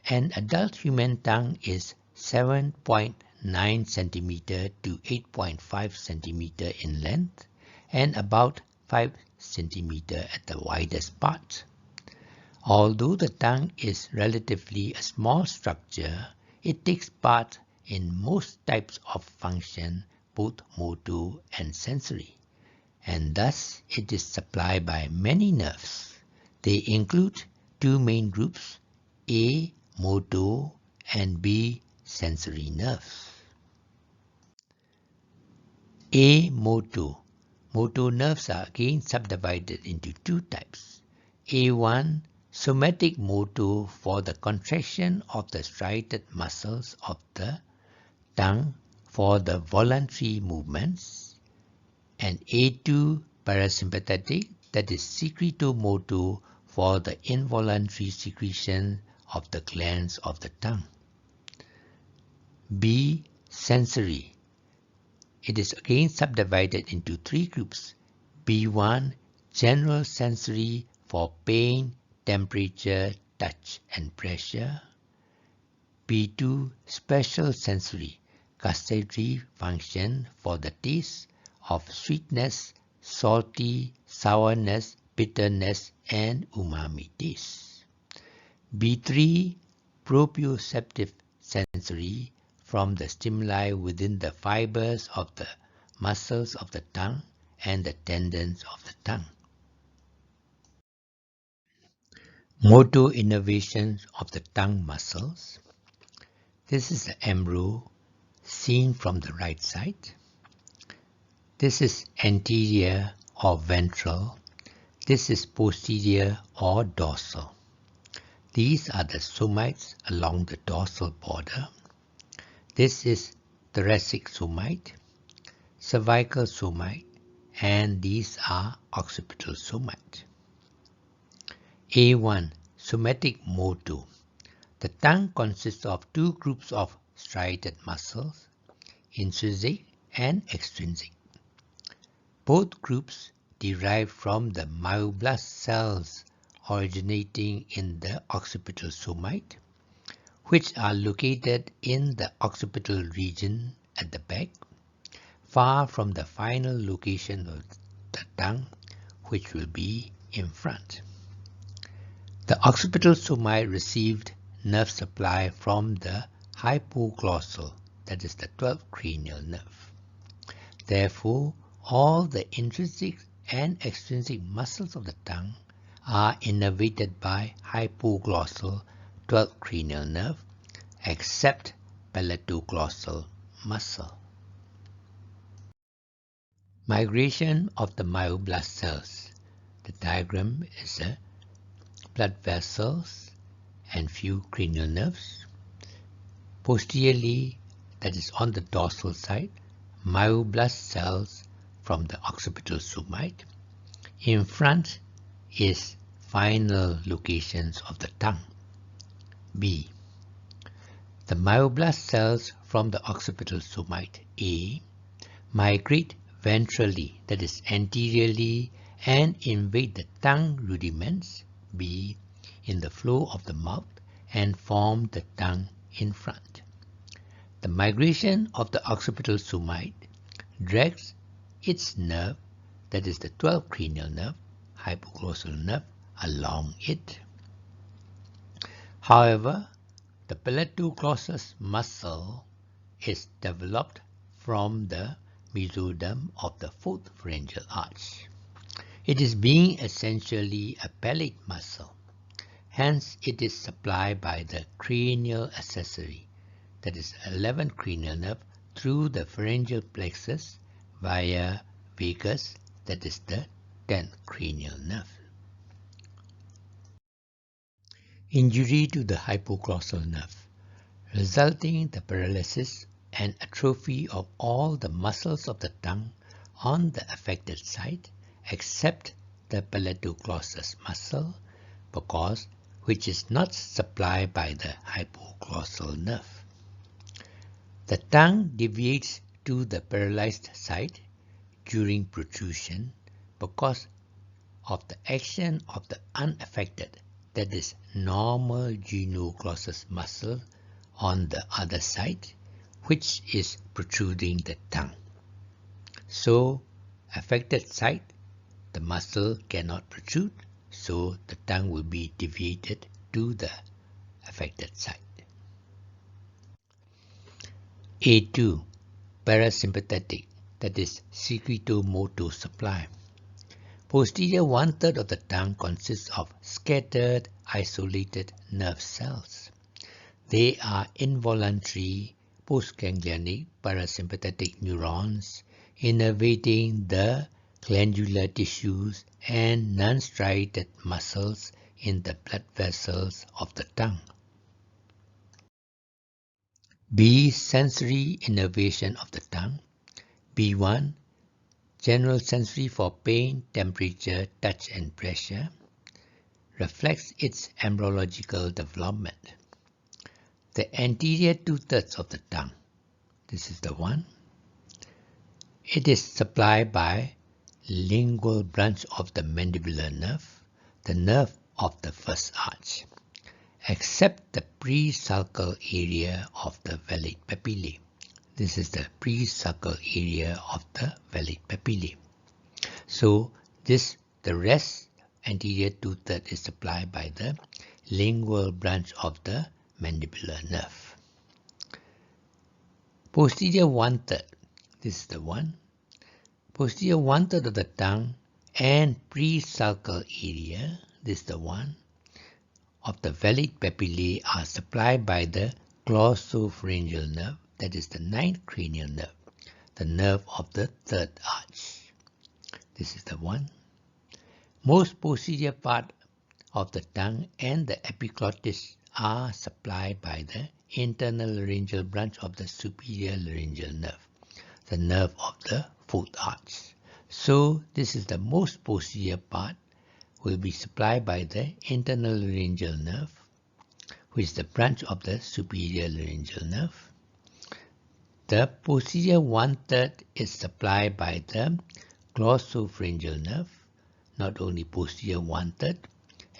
An adult human tongue is 7.9 cm to 8.5 cm in length and about 5 cm at the widest part. Although the tongue is relatively a small structure, it takes part in most types of function, both motor and sensory, and thus it is supplied by many nerves. They include two main groups, A. motor and B. sensory nerves. A. motor. Motor nerves are again subdivided into two types. A1. Somatic motor for the contraction of the striated muscles of the tongue for the voluntary movements, and A2. Parasympathetic, that is secretomotor for the involuntary secretion of the glands of the tongue. B. Sensory. It is again subdivided into three groups. B1. General sensory for pain, temperature, touch and pressure. B2. Special sensory, gustatory function for the taste of sweetness, salty, sourness, bitterness and umami taste. B3. Proprioceptive sensory from the stimuli within the fibers of the muscles of the tongue and the tendons of the tongue. Motor innervations of the tongue muscles. This is the embryo seen from the right side. This is anterior or ventral. This is posterior or dorsal. These are the somites along the dorsal border. This is thoracic somite, cervical somite, and these are occipital somite. A1. Somatic motor. The tongue consists of two groups of striated muscles, intrinsic and extrinsic. Both groups derive from the myoblast cells originating in the occipital somite, which are located in the occipital region at the back, far from the final location of the tongue, which will be in front. The occipital somite received nerve supply from the hypoglossal, that is the 12th cranial nerve. Therefore, all the intrinsic and extrinsic muscles of the tongue are innervated by hypoglossal 12th cranial nerve, except palatoglossal muscle. Migration of the myoblast cells. The diagram is a blood vessels and few cranial nerves. Posteriorly, that is on the dorsal side, myoblast cells from the occipital somite. In front is final locations of the tongue. B. The myoblast cells from the occipital somite A migrate ventrally, that is anteriorly, and invade the tongue rudiments B in the floor of the mouth and form the tongue in front. The migration of the occipital somite drags its nerve, that is the 12th cranial nerve, hypoglossal nerve, along it. However, the Palatoglossus muscle is developed from the mesoderm of the 4th pharyngeal arch. It is being essentially a palate muscle. Hence, it is supplied by the cranial accessory, that is 11th cranial nerve, through the pharyngeal plexus via vagus, that is the 10th cranial nerve. Injury to the hypoglossal nerve, resulting in the paralysis and atrophy of all the muscles of the tongue on the affected side, except the Palatoglossus muscle, because which is not supplied by the hypoglossal nerve. The tongue deviates to the paralyzed site during protrusion because of the action of the unaffected, that is normal Genoglossus muscle on the other side, which is protruding the tongue. So, affected site, the muscle cannot protrude, so the tongue will be deviated to the affected side. A2. Parasympathetic, that is secretomotor supply. Posterior one-third of the tongue consists of scattered, isolated nerve cells. They are involuntary postganglionic parasympathetic neurons innervating the glandular tissues and non-striated muscles in the blood vessels of the tongue. B. Sensory innervation of the tongue. B1. General sensory for pain, temperature, touch and pressure. Reflects its embryological development. The anterior two-thirds of the tongue. This is the one. It is supplied by lingual branch of the mandibular nerve, the nerve of the first arch, except the presulcal area of the Folate Papillae. This is the presulcal area of the Folate Papillae. So the rest anterior two-thirds is supplied by the lingual branch of the mandibular nerve. Posterior one-third, this is the one. Posterior one-third of the tongue and presulcal area, this is the one, of the Folate Papillae are supplied by the glossopharyngeal nerve, that is the ninth cranial nerve, the nerve of the third arch. This is the one. Most posterior part of the tongue and the epiglottis are supplied by the internal laryngeal branch of the superior laryngeal nerve, the nerve of the fourth arch. So this is the most posterior part, will be supplied by the internal laryngeal nerve, which is the branch of the superior laryngeal nerve. The posterior one-third is supplied by the glossopharyngeal nerve, not only posterior one-third,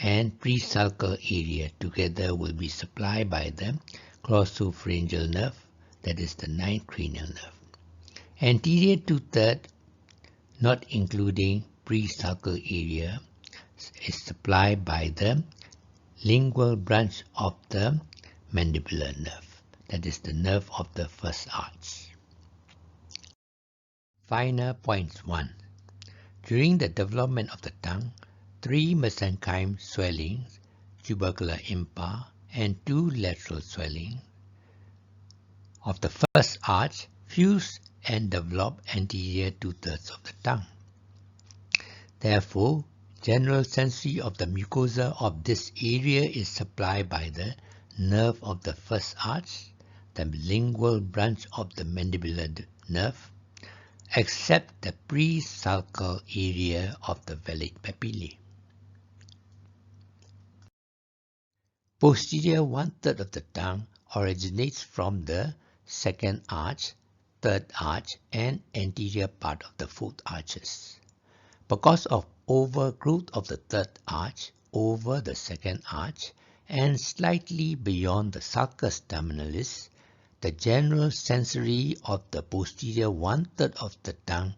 and presulcal area together will be supplied by the glossopharyngeal nerve, that is the ninth cranial nerve. Anterior two-third, not including presulcal area, is supplied by the lingual branch of the mandibular nerve, that is the nerve of the first arch. Final points 1. During the development of the tongue, 3 mesenchyme swellings, tubercular impar, and 2 lateral swelling of the first arch fuse and develop anterior two-thirds of the tongue. Therefore, general sensory of the mucosa of this area is supplied by the nerve of the first arch, the lingual branch of the mandibular nerve, except the presulcal area of the Folate Papillae. Posterior one-third of the tongue originates from the second arch, third arch, and anterior part of the fourth arches. Because of overgrowth of the third arch over the second arch and slightly beyond the sulcus terminalis, the general sensory of the posterior one-third of the tongue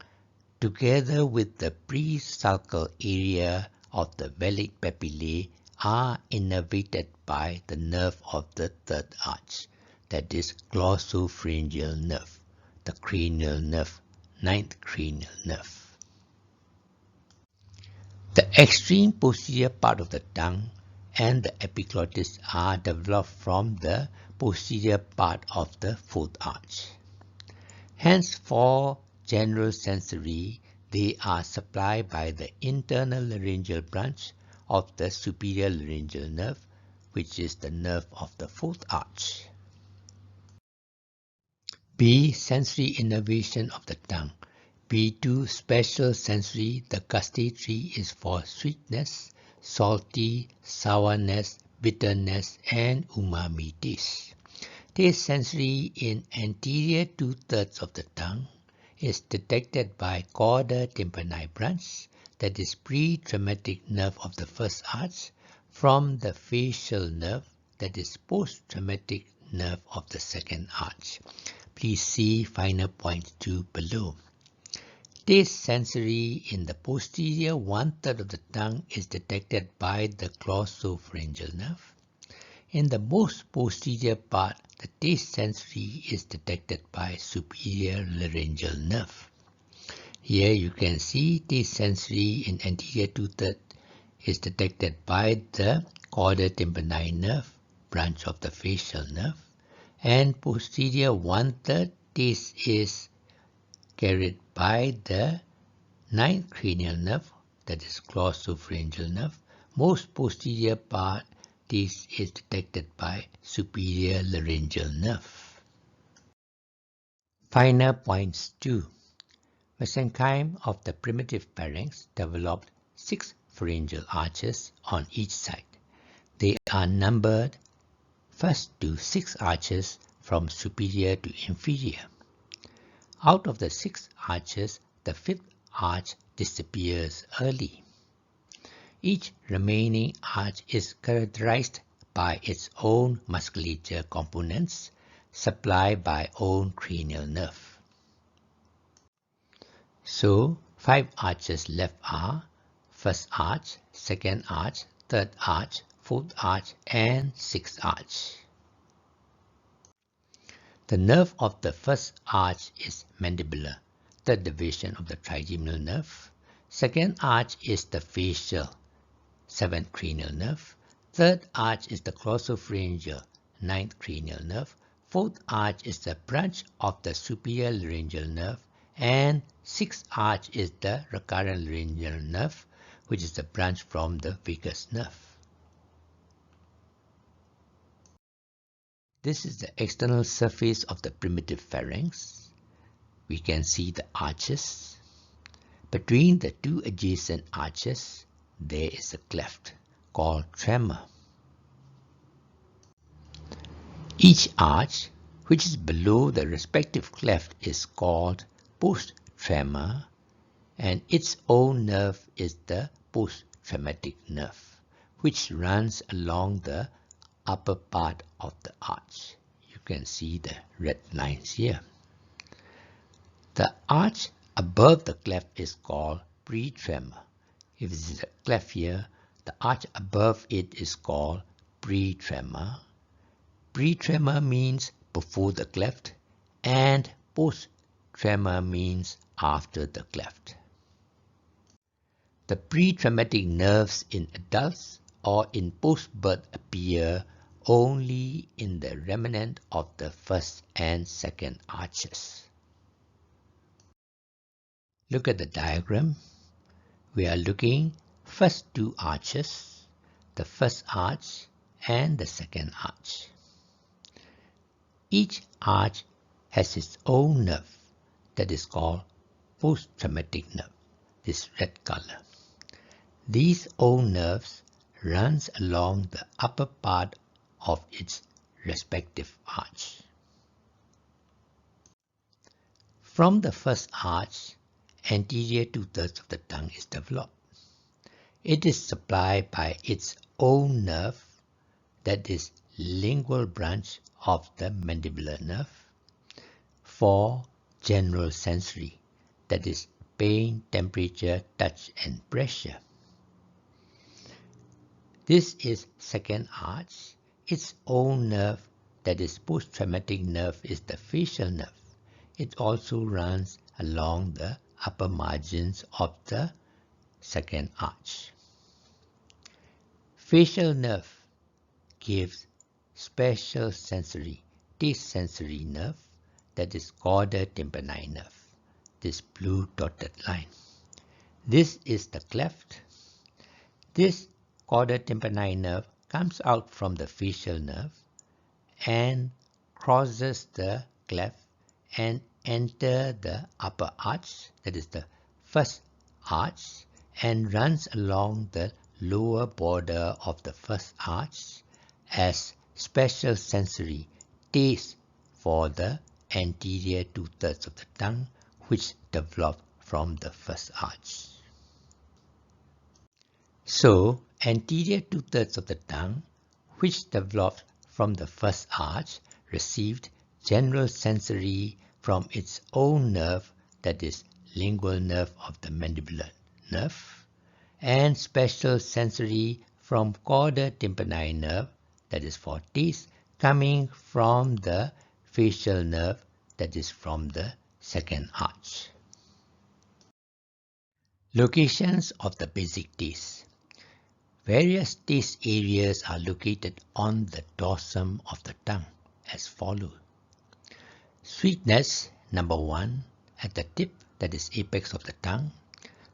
together with the presulcal area of the Folate Papillae are innervated by the nerve of the third arch, that is glossopharyngeal nerve, the cranial nerve, ninth cranial nerve. The extreme posterior part of the tongue and the epiglottis are developed from the posterior part of the fourth arch. Hence, for general sensory, they are supplied by the internal laryngeal branch of the superior laryngeal nerve, which is the nerve of the fourth arch. B. Sensory innervation of the tongue. B2. Special sensory. The gustatory is for sweetness, salty, sourness, bitterness, and umami taste. Taste sensory in anterior 2/3 of the tongue is detected by chorda tympani branch, that is pre-traumatic nerve of the first arch, from the facial nerve, that is post-traumatic nerve of the second arch. Please see finer point 2 below. Taste sensory in the posterior 1/3 of the tongue is detected by the glossopharyngeal nerve. In the most posterior part, the taste sensory is detected by superior laryngeal nerve. Here you can see taste sensory in anterior 2/3 is detected by the chorda tympani nerve, branch of the facial nerve, and posterior 1/3 taste is carried by the 9th cranial nerve, that is glossopharyngeal nerve. Most posterior part taste is detected by superior laryngeal nerve. Finer points 2. Mesenchyme of the primitive pharynx developed 6 pharyngeal arches on each side. They are numbered first to 6 arches from superior to inferior. Out of the 6 arches, the 5th arch disappears early. Each remaining arch is characterized by its own musculature components supplied by own cranial nerve. So, 5 arches left are first arch, second arch, third arch, fourth arch, and sixth arch. The nerve of the first arch is mandibular, third division of the trigeminal nerve. Second arch is the facial, 7th cranial nerve. Third arch is the glossopharyngeal, 9th cranial nerve. Fourth arch is the branch of the superior laryngeal nerve. And sixth arch is the recurrent laryngeal nerve, which is the branch from the vagus nerve. This is the external surface of the primitive pharynx. We can see the arches. Between the 2 adjacent arches, there is a cleft called tremor. Each arch, which is below the respective cleft, is called post-tremor, and its own nerve is the post-traumatic nerve, which runs along the upper part of the arch. You can see the red lines here. The arch above the cleft is called pre-tremor. If this is a cleft here, the arch above it is called pre-tremor. Pre-tremor means before the cleft, and post-tremor means after the cleft. The pre-traumatic nerves in adults or in post-birth appear only in the remnant of the first and second arches. Look at the diagram. We are looking first 2 arches, the first arch and the second arch. Each arch has its own nerve that is called post-traumatic nerve, this red color. These own nerves runs along the upper part of its respective arch. From the first arch, anterior 2/3 of the tongue is developed. It is supplied by its own nerve, that is lingual branch of the mandibular nerve, for general sensory, that is pain, temperature, touch, and pressure. This is second arch. Its own nerve, that is post-traumatic nerve, is the facial nerve. It also runs along the upper margins of the second arch. Facial nerve gives special sensory, taste sensory nerve, that is chorda tympani nerve, this blue dotted line. This is the cleft. This chorda tympani nerve comes out from the facial nerve and crosses the cleft and enter the upper arch, that is the first arch, and runs along the lower border of the first arch as special sensory, taste for the anterior 2/3 of the tongue, which develop from the first arch. So, anterior 2/3 of the tongue, which developed from the first arch, received general sensory from its own nerve, that is, lingual nerve of the mandibular nerve, and special sensory from chorda tympani nerve, that is for taste, coming from the facial nerve, that is from the second arch. Locations of the basic taste. Various taste areas are located on the dorsum of the tongue as follows. Sweetness, number 1, at the tip, that is apex of the tongue.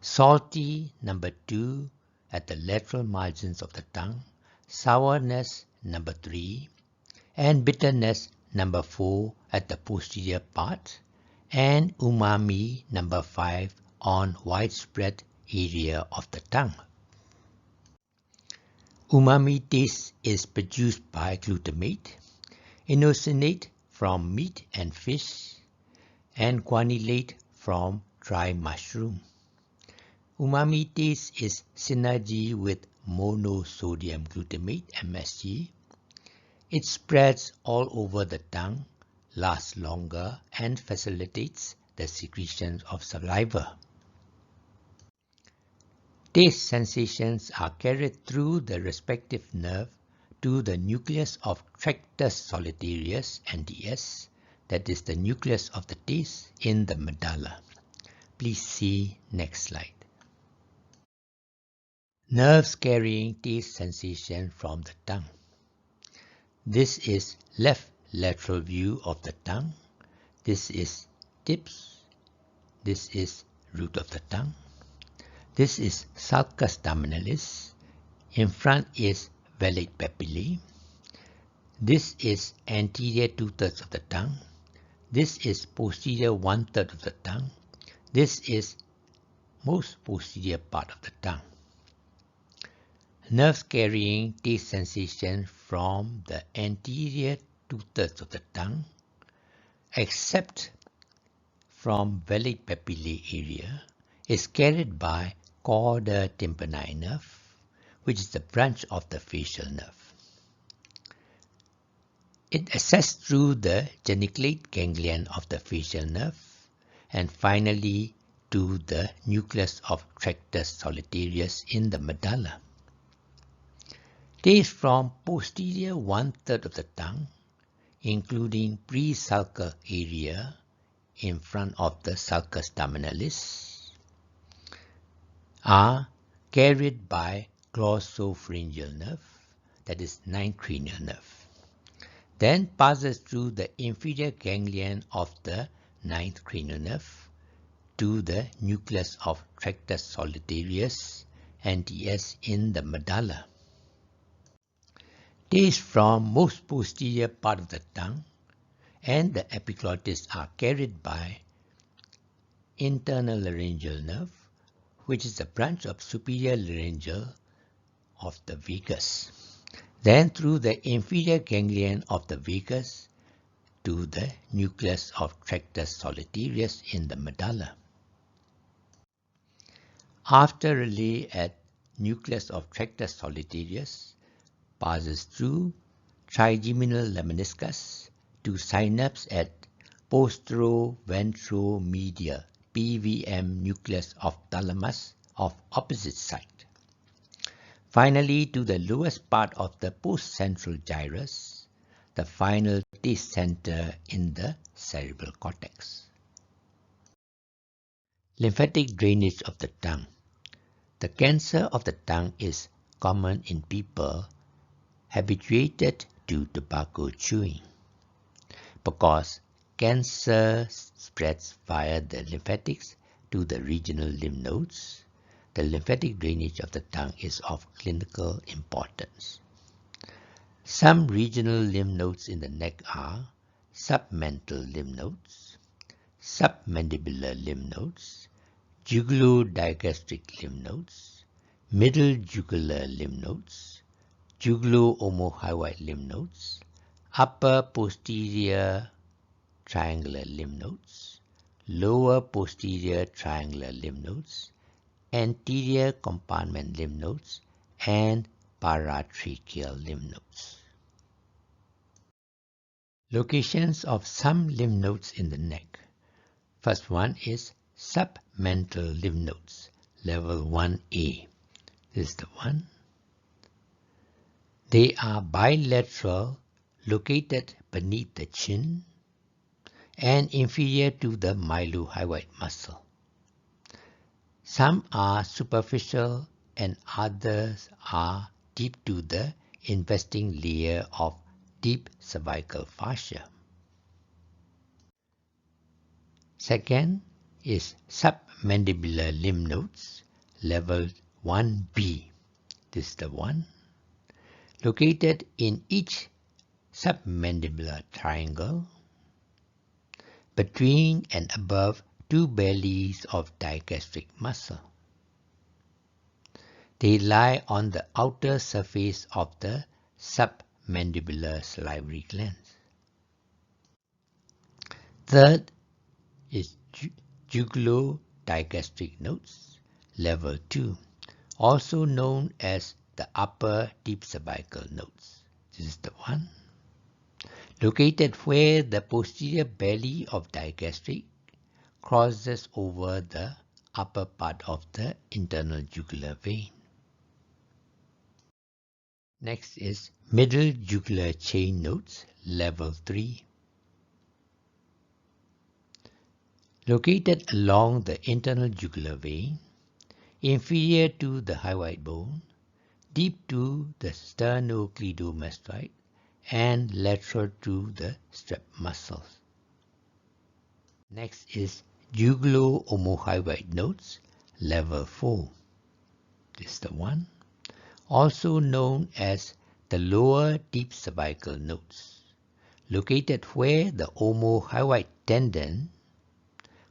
Salty, number 2, at the lateral margins of the tongue. Sourness, number 3. And bitterness, number 4, at the posterior part. And umami, number 5, on widespread area of the tongue. Umami taste is produced by glutamate, inosinate from meat and fish, and guanylate from dry mushroom. Umami taste is synergy with monosodium glutamate (MSG). It spreads all over the tongue, lasts longer, and facilitates the secretion of saliva. Taste sensations are carried through the respective nerve to the nucleus of tractus solitarius (NTS), that is the nucleus of the taste in the medulla. Please see next slide. Nerves carrying taste sensation from the tongue. This is left lateral view of the tongue. This is tips. This is root of the tongue. This is sulcus terminalis. In front is Folate Papillae. This is anterior 2/3 of the tongue. This is posterior 1/3 of the tongue. This is most posterior part of the tongue. Nerves carrying taste sensation from the anterior 2/3 of the tongue, except from Folate Papillae area, is carried by chorda tympani nerve, which is the branch of the facial nerve. It accesses through the geniculate ganglion of the facial nerve, and finally to the nucleus of tractus solitarius in the medulla. Taste from posterior 1/3 of the tongue, including pre-sulcal area in front of the sulcus terminalis, are carried by glossopharyngeal nerve, that is 9th cranial nerve. Then passes through the inferior ganglion of the 9th cranial nerve to the nucleus of tractus solitarius (NTS) in the medulla. Taste from most posterior part of the tongue and the epiglottis are carried by internal laryngeal nerve, which is a branch of superior laryngeal of the vagus. Then through the inferior ganglion of the vagus to the nucleus of tractus solitarius in the medulla. After relay at nucleus of tractus solitarius, passes through trigeminal lemniscus to synapse at postero-ventromedial (PVM) nucleus of thalamus of opposite side. Finally to the lowest part of the postcentral gyrus, the final taste center in the cerebral cortex. Lymphatic drainage of the tongue. The cancer of the tongue is common in people habituated to tobacco chewing, because cancer spreads via the lymphatics to the regional lymph nodes. The lymphatic drainage of the tongue is of clinical importance. Some regional lymph nodes in the neck are submental lymph nodes, submandibular lymph nodes, jugulo-digastric lymph nodes, middle jugular lymph nodes, jugulo-omohyoid lymph nodes, upper posterior triangular lymph nodes, lower posterior triangular lymph nodes, anterior compartment lymph nodes, and paratracheal lymph nodes. Locations of some lymph nodes in the neck. First one is submental lymph nodes, level 1A. This is the one. They are bilateral, located beneath the chin and inferior to the mylohyoid muscle. Some are superficial and others are deep to the investing layer of deep cervical fascia. Second is submandibular lymph nodes, level 1B. This is the one. Located in each submandibular triangle, between and above two bellies of digastric muscle. They lie on the outer surface of the submandibular salivary glands. Third is jugulo-digastric nodes, level 2, also known as the upper deep cervical nodes. This is the one. Located where the posterior belly of digastric crosses over the upper part of the internal jugular vein. Next is middle jugular chain nodes, level 3. Located along the internal jugular vein, inferior to the hyoid bone, deep to the sternocleidomastoid, and lateral to the strap muscles. Next is jugulo-omohyoid nodes, level 4. This is the one. Also known as the lower deep cervical nodes, located where the omohyoid tendon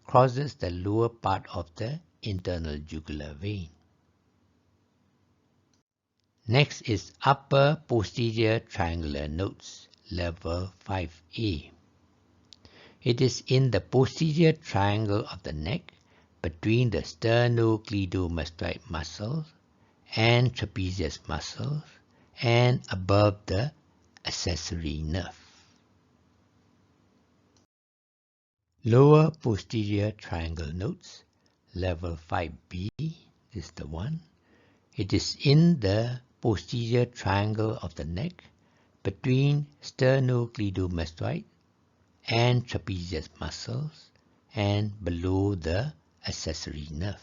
crosses the lower part of the internal jugular vein. Next is upper posterior triangular nodes, level 5A. It is in the posterior triangle of the neck between the sternocleidomastoid muscles and trapezius muscles and above the accessory nerve. Lower posterior triangle nodes, level 5B, this is the one. It is in the posterior triangle of the neck between sternocleidomastoid and trapezius muscles and below the accessory nerve.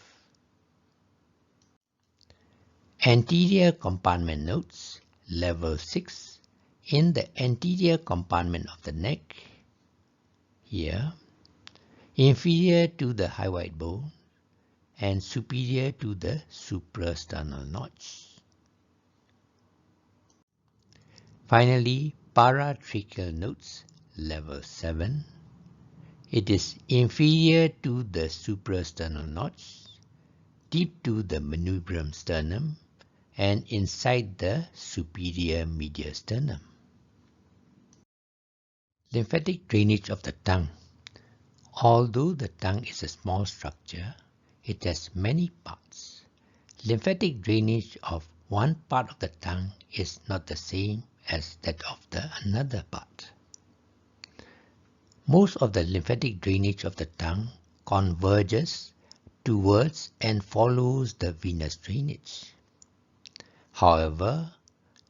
Anterior compartment nodes, level 6, in the anterior compartment of the neck, here, inferior to the hyoid bone and superior to the suprasternal notch. Finally, paratracheal nodes, level 7. It is inferior to the suprasternal notch, deep to the manubrium sternum, and inside the superior mediasternum. Lymphatic drainage of the tongue. Although the tongue is a small structure, it has many parts. Lymphatic drainage of one part of the tongue is not the same as that of the another part. Most of the lymphatic drainage of the tongue converges towards and follows the venous drainage. However,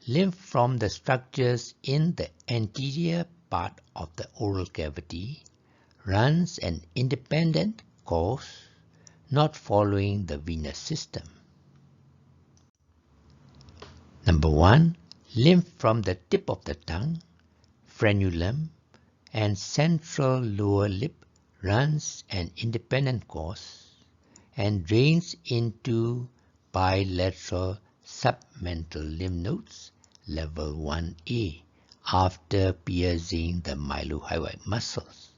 lymph from the structures in the anterior part of the oral cavity runs an independent course, not following the venous system. Number 1. Lymph from the tip of the tongue, frenulum, and central lower lip runs an independent course and drains into bilateral submental lymph nodes, level 1A, after piercing the mylohyoid muscles.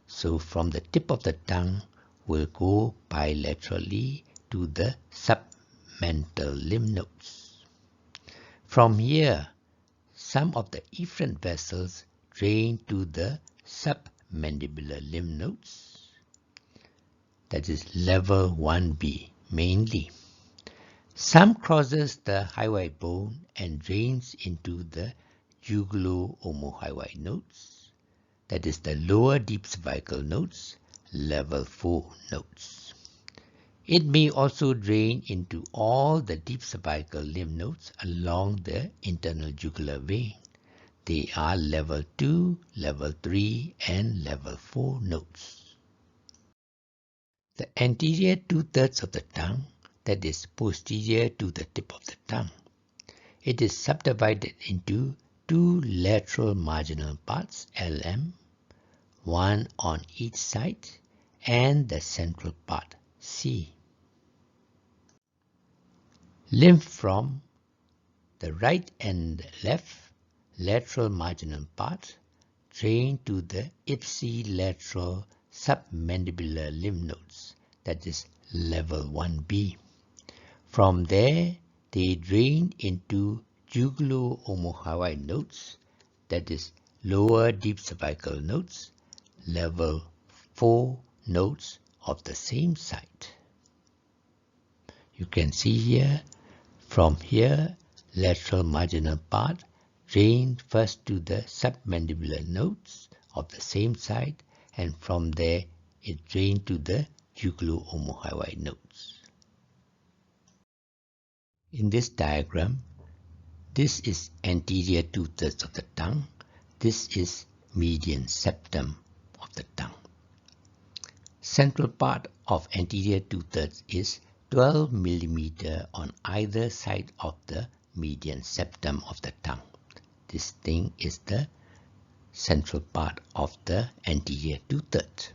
So from the tip of the tongue will go bilaterally to the submental lymph nodes. From here, some of the efferent vessels drain to the submandibular lymph nodes, that is level 1B mainly. Some crosses the hyoid bone and drains into the jugulo-omohyoid nodes, that is the lower deep cervical nodes, level 4 nodes. It may also drain into all the deep cervical lymph nodes along the internal jugular vein. They are level 2, level 3, and level 4 nodes. The anterior two-thirds of the tongue, that is posterior to the tip of the tongue. It is subdivided into two lateral marginal parts, LM, one on each side, and the central part, C. Lymph from the right and left lateral marginal part drain to the ipsilateral submandibular lymph nodes, that is level 1B. From there, they drain into jugulo-omohyoid nodes, that is lower deep cervical nodes, level 4 nodes of the same site. You can see here, from here, lateral marginal part drain first to the submandibular nodes of the same site, and from there it drains to the jugulo-omohyoid nodes. In this diagram, this is anterior two-thirds of the tongue. This is median septum of the tongue. Central part of anterior two-thirds is 12 mm on either side of the median septum of the tongue. This thing is the central part of the anterior two-thirds.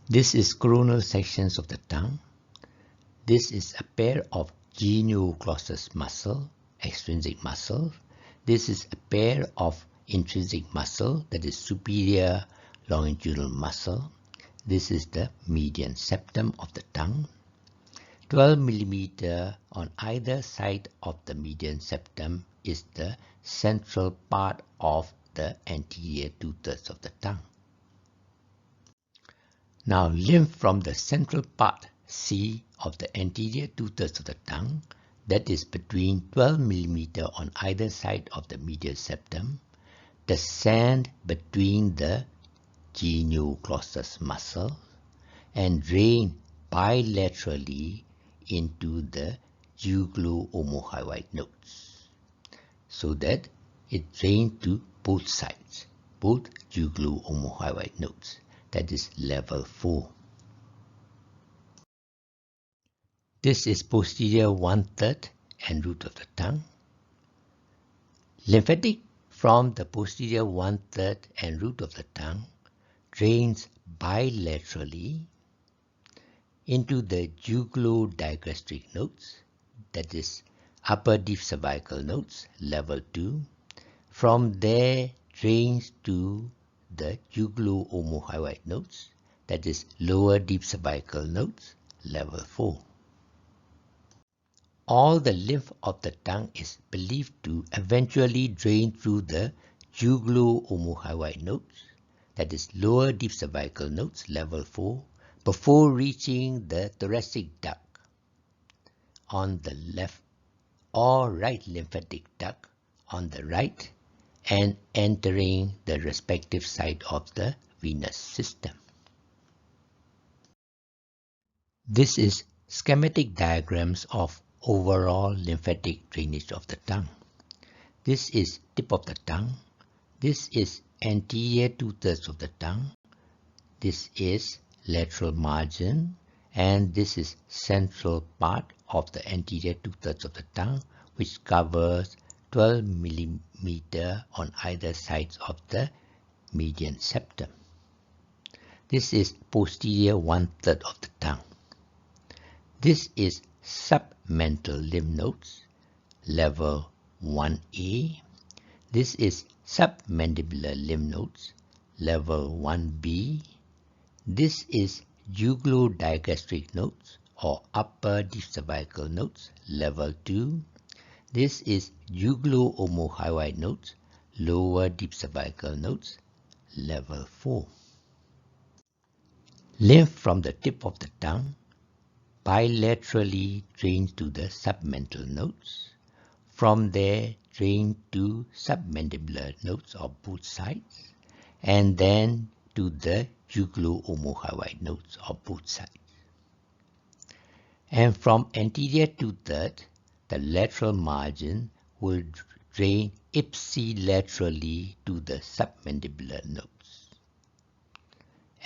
This is coronal sections of the tongue. This is a pair of Genoglossus muscle, extrinsic muscle. This is a pair of intrinsic muscle, that is superior longitudinal muscle. This is the median septum of the tongue. 12 mm on either side of the median septum is the central part of the anterior two-thirds of the tongue. Now, lymph from the central part C of the anterior two-thirds of the tongue, that is between 12 mm on either side of the medial septum, descend between the Genoglossus muscle and drain bilaterally into the jugulo-omohyoid nodes, so that it drains to both sides, both jugulo-omohyoid nodes, that is level 4. This is posterior one-third and root of the tongue. Lymphatic from the posterior one-third and root of the tongue drains bilaterally into the jugulo-digastric nodes, that is upper deep cervical nodes, level 2. From there drains to the jugulo-omohyoid nodes, that is lower deep cervical nodes, level 4. All the lymph of the tongue is believed to eventually drain through the jugulo-omohyoid nodes, that is lower deep cervical nodes, level 4, before reaching the thoracic duct on the left or right lymphatic duct on the right and entering the respective site of the venous system. This is schematic diagrams of overall lymphatic drainage of the tongue. This is tip of the tongue. This is anterior two-thirds of the tongue. This is lateral margin, and this is central part of the anterior two-thirds of the tongue, which covers 12 mm on either sides of the median septum. This is posterior one-third of the tongue. This is submental lymph nodes, level 1A. This is submandibular lymph nodes, level 1B. This is jugulo-digastric nodes or upper deep cervical nodes, level 2. This is jugulo-omohyoid nodes, lower deep cervical nodes, level 4. Lymph from the tip of the tongue bilaterally drains to the submental nodes. From there, drain to submandibular nodes of both sides, and then to the jugulo-omohyoid nodes of both sides. And from anterior two-thirds, the lateral margin will drain ipsilaterally to the submandibular nodes.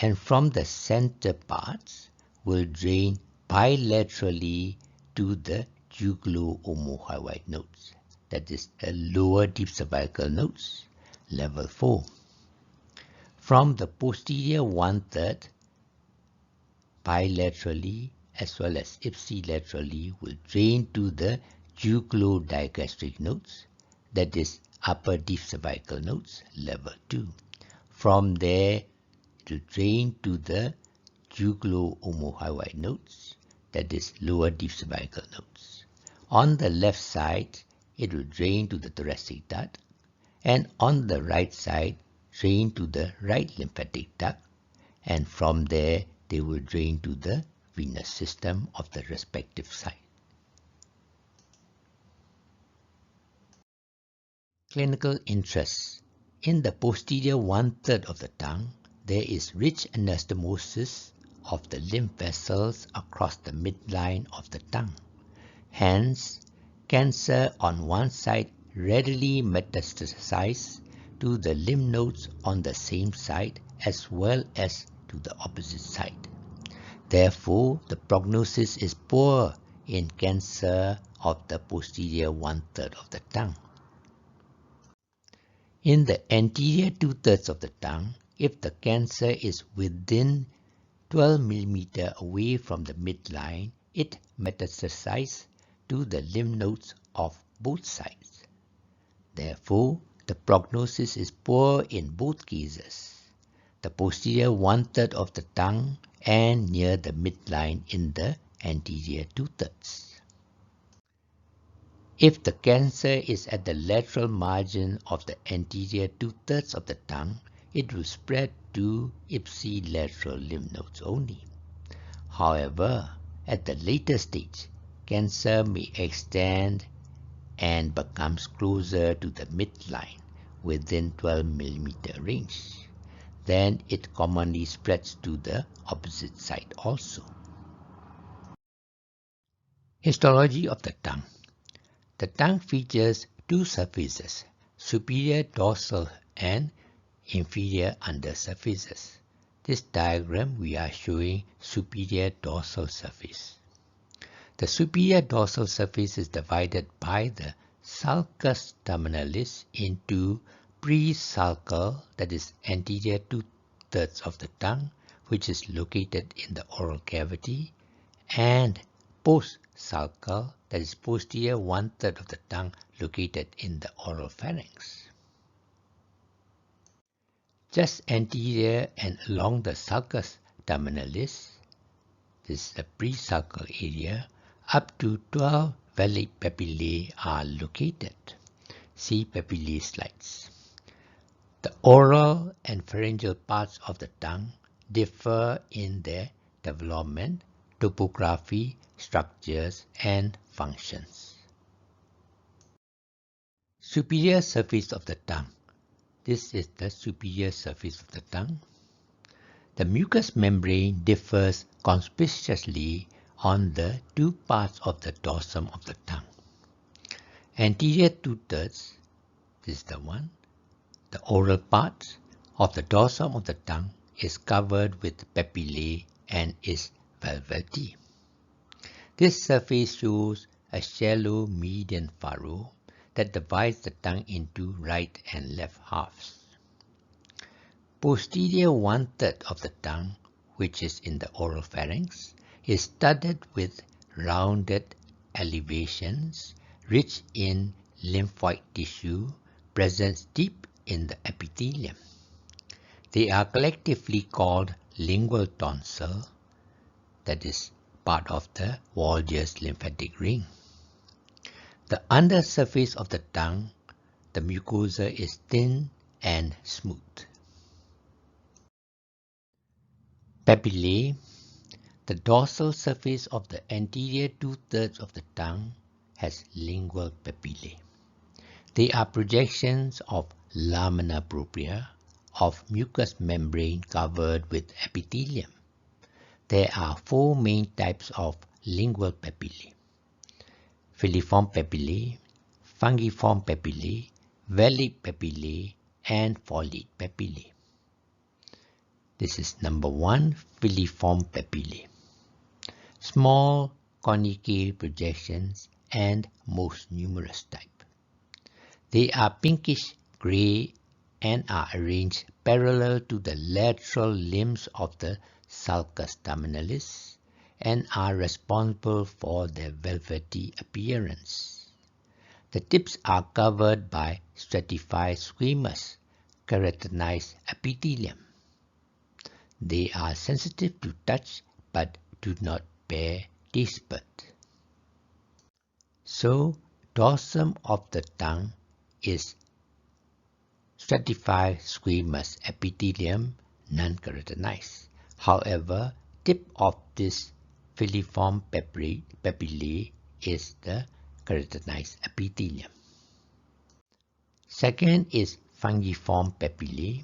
And from the center parts will drain bilaterally to the jugulo-omohyoid nodes, that is the lower deep cervical nodes, level 4. From the posterior one-third, bilaterally as well as ipsilaterally will drain to the jugulo-digastric nodes, that is upper deep cervical nodes, level 2. From there, it will drain to the jugulo-omohyoid nodes, that is lower deep cervical nodes. On the left side, it will drain to the thoracic duct, and on the right side, drain to the right lymphatic duct, and from there, they will drain to the venous system of the respective site. Clinical interest. In the posterior one-third of the tongue, there is rich anastomosis of the lymph vessels across the midline of the tongue. Hence, cancer on one side readily metastasizes to the lymph nodes on the same side as well as to the opposite side. Therefore, the prognosis is poor in cancer of the posterior one-third of the tongue. In the anterior two-thirds of the tongue, if the cancer is within 12 mm away from the midline, it metastasizes to the lymph nodes of both sides. Therefore, the prognosis is poor in both cases, the posterior one-third of the tongue and near the midline in the anterior two-thirds. If the cancer is at the lateral margin of the anterior two-thirds of the tongue, it will spread to ipsilateral lymph nodes only. However, at the later stage, cancer may extend and becomes closer to the midline within 12 mm range. Then it commonly spreads to the opposite side also. Histology of the tongue. The tongue features two surfaces, superior dorsal and inferior undersurfaces. This diagram we are showing superior dorsal surface. The superior dorsal surface is divided by the sulcus terminalis into pre-sulcal, that is anterior two-thirds of the tongue, which is located in the oral cavity, and post-sulcal, that is posterior one-third of the tongue, located in the oral pharynx. Just anterior and along the sulcus terminalis, this is the pre-sulcal area, up to 12 Folate Papillae are located. See papillae slides. The oral and pharyngeal parts of the tongue differ in their development, topography, structures, and functions. Superior surface of the tongue. This is the superior surface of the tongue. The mucous membrane differs conspicuously on the two parts of the dorsum of the tongue. Anterior two-thirds, this is the one, the oral part of the dorsum of the tongue is covered with papillae and is velvety. This surface shows a shallow median furrow that divides the tongue into right and left halves. Posterior one-third of the tongue, which is in the oral pharynx, is studded with rounded elevations rich in lymphoid tissue present deep in the epithelium. They are collectively called lingual tonsil, that is part of the Walger's lymphatic ring. The undersurface of the tongue The mucosa is thin and smooth. Papillae. The dorsal surface of the anterior two-thirds of the tongue has lingual papillae. They are projections of lamina propria of mucous membrane covered with epithelium. There are four main types of lingual papillae: filiform papillae, fungiform papillae, valid papillae, and folate papillae. This is number 1, filiform papillae. Small conical projections and most numerous type. They are pinkish gray and are arranged parallel to the lateral limbs of the sulcus terminalis and are responsible for their velvety appearance. The tips are covered by stratified squamous keratinized epithelium. They are sensitive to touch but do not bear taste bud. So, dorsum of the tongue is stratified squamous epithelium, non-keratinized. However, tip of this filiform papillae is the keratinized epithelium. Second is fungiform papillae.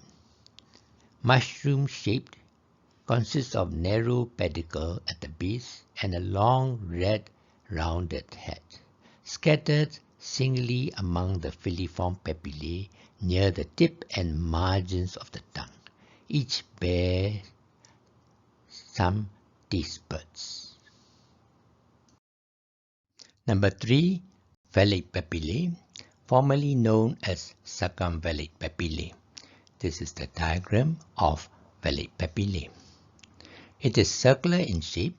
Mushroom-shaped, consists of narrow pedicle at the base and a long red rounded head, scattered singly among the filiform papillae near the tip and margins of the tongue. Each bears some taste buds. Number 3, Folate Papillae, formerly known as circumvallate papillae. This is the diagram of Folate Papillae. It is circular in shape,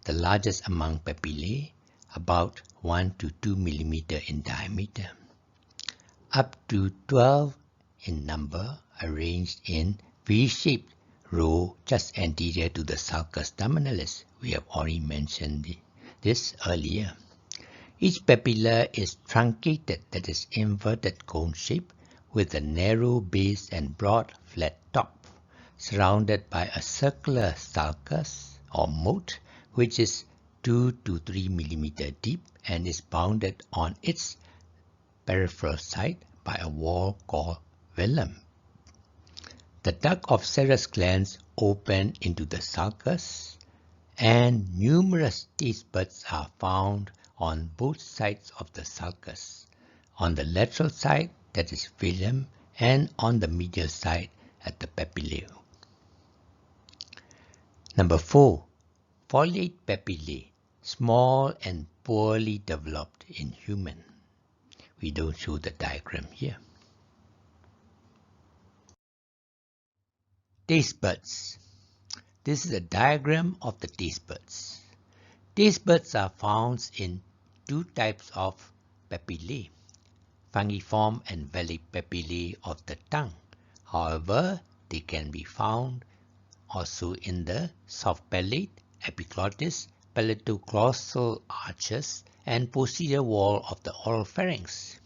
the largest among papillae, about 1 to 2 mm in diameter, up to 12 in number, arranged in V-shaped row just anterior to the sulcus terminalis. We have already mentioned this earlier. Each papilla is truncated, that is inverted cone shape, with a narrow base and broad flat top, surrounded by a circular sulcus or moat, which is 2 to 3 mm deep and is bounded on its peripheral side by a wall called velum. The duct of serous glands open into the sulcus, and numerous taste buds are found on both sides of the sulcus, on the lateral side, that is velum, and on the medial side at the papillae. Number 4, Folate Papillae, small and poorly developed in human. We don't show the diagram here. Taste buds. This is a diagram of the taste buds. Taste buds are found in two types of papillae, fungiform and valid papillae of the tongue. However, they can be found also in the soft palate, epiglottis, palatoglossal arches, and posterior wall of the oral pharynx.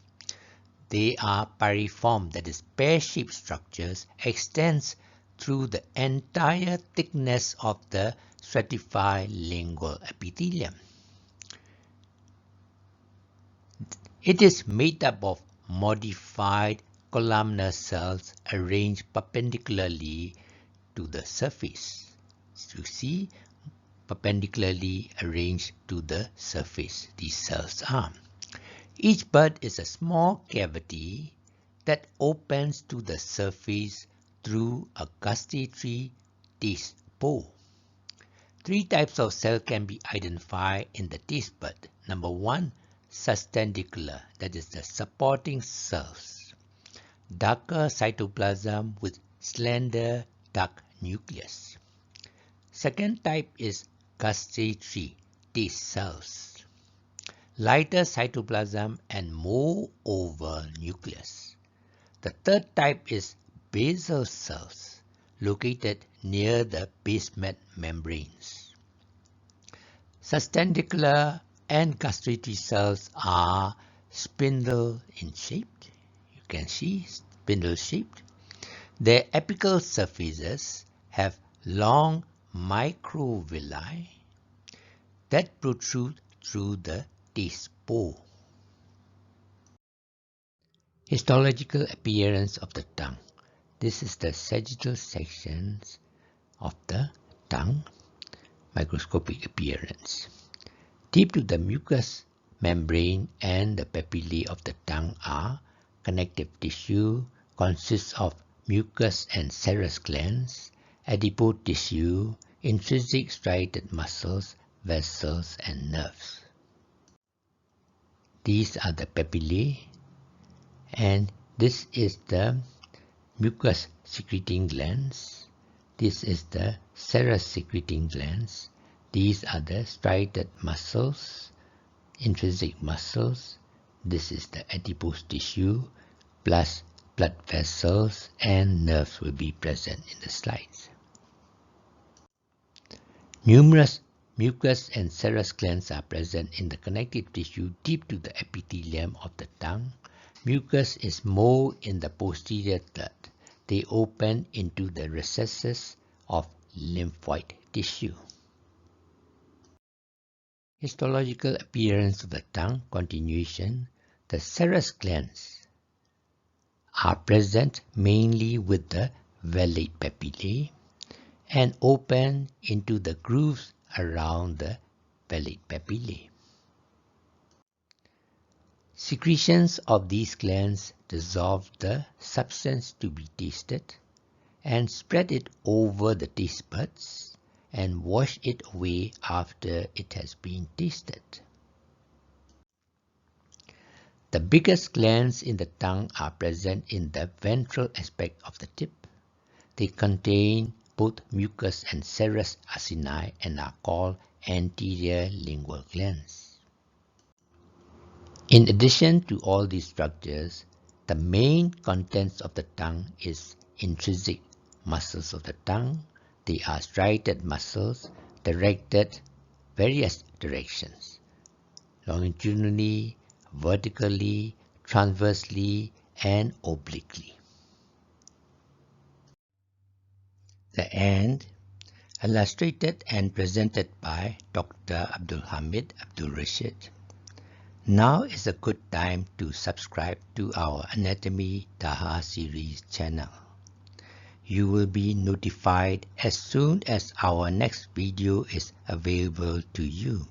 They are piriform, that is pear-shaped structures, extends through the entire thickness of the stratified lingual epithelium. It is made up of modified columnar cells arranged perpendicularly to the surface. You see, perpendicularly arranged to the surface these cells are. Each bud is a small cavity that opens to the surface through a gustatory taste pore. Three types of cell can be identified in the taste bud. Number 1, sustendicular, that is the supporting cells. Darker cytoplasm with slender dark nucleus. Second type is gustatory taste cells. Lighter cytoplasm and more oval nucleus. The third type is basal cells, located near the basement membranes. Sustendicular and gustatory cells are spindle in shape. You can see, spindle-shaped. Their apical surfaces have long microvilli that protrude through the taste pole. Histological appearance of the tongue. This is the sagittal sections of the tongue. Microscopic appearance. Deep to the mucous membrane and the papillae of the tongue are connective tissue, consists of mucous and serous glands, adipose tissue, intrinsic striated muscles, vessels, and nerves. These are the papillae, and this is the mucus secreting glands. This is the serous secreting glands. These are the striated muscles, intrinsic muscles. This is the adipose tissue, plus blood vessels and nerves will be present in the slides. Numerous mucus and serous glands are present in the connective tissue deep to the epithelium of the tongue. Mucus is more in the posterior third. They open into the recesses of lymphoid tissue. Histological appearance of the tongue. Continuation. The serous glands are present mainly with the Folate Papillae and open into the grooves around the Folate Papillae. Secretions of these glands dissolve the substance to be tasted and spread it over the taste buds and wash it away after it has been tasted. The biggest glands in the tongue are present in the ventral aspect of the tip. They contain both mucus and serous acini and are called anterior lingual glands. In addition to all these structures, the main contents of the tongue is intrinsic muscles of the tongue. They are striated muscles directed various directions, longitudinally, vertically, transversely, and obliquely. The end, illustrated and presented by Dr. Abdul Hamid, Abdul Rashid. Now is a good time to subscribe to our Anatomy DAHAR series channel. You will be notified as soon as our next video is available to you.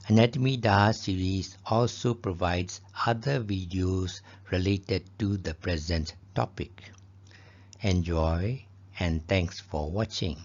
Anatomy DAHAR series also provides other videos related to the present topic. Enjoy and thanks for watching.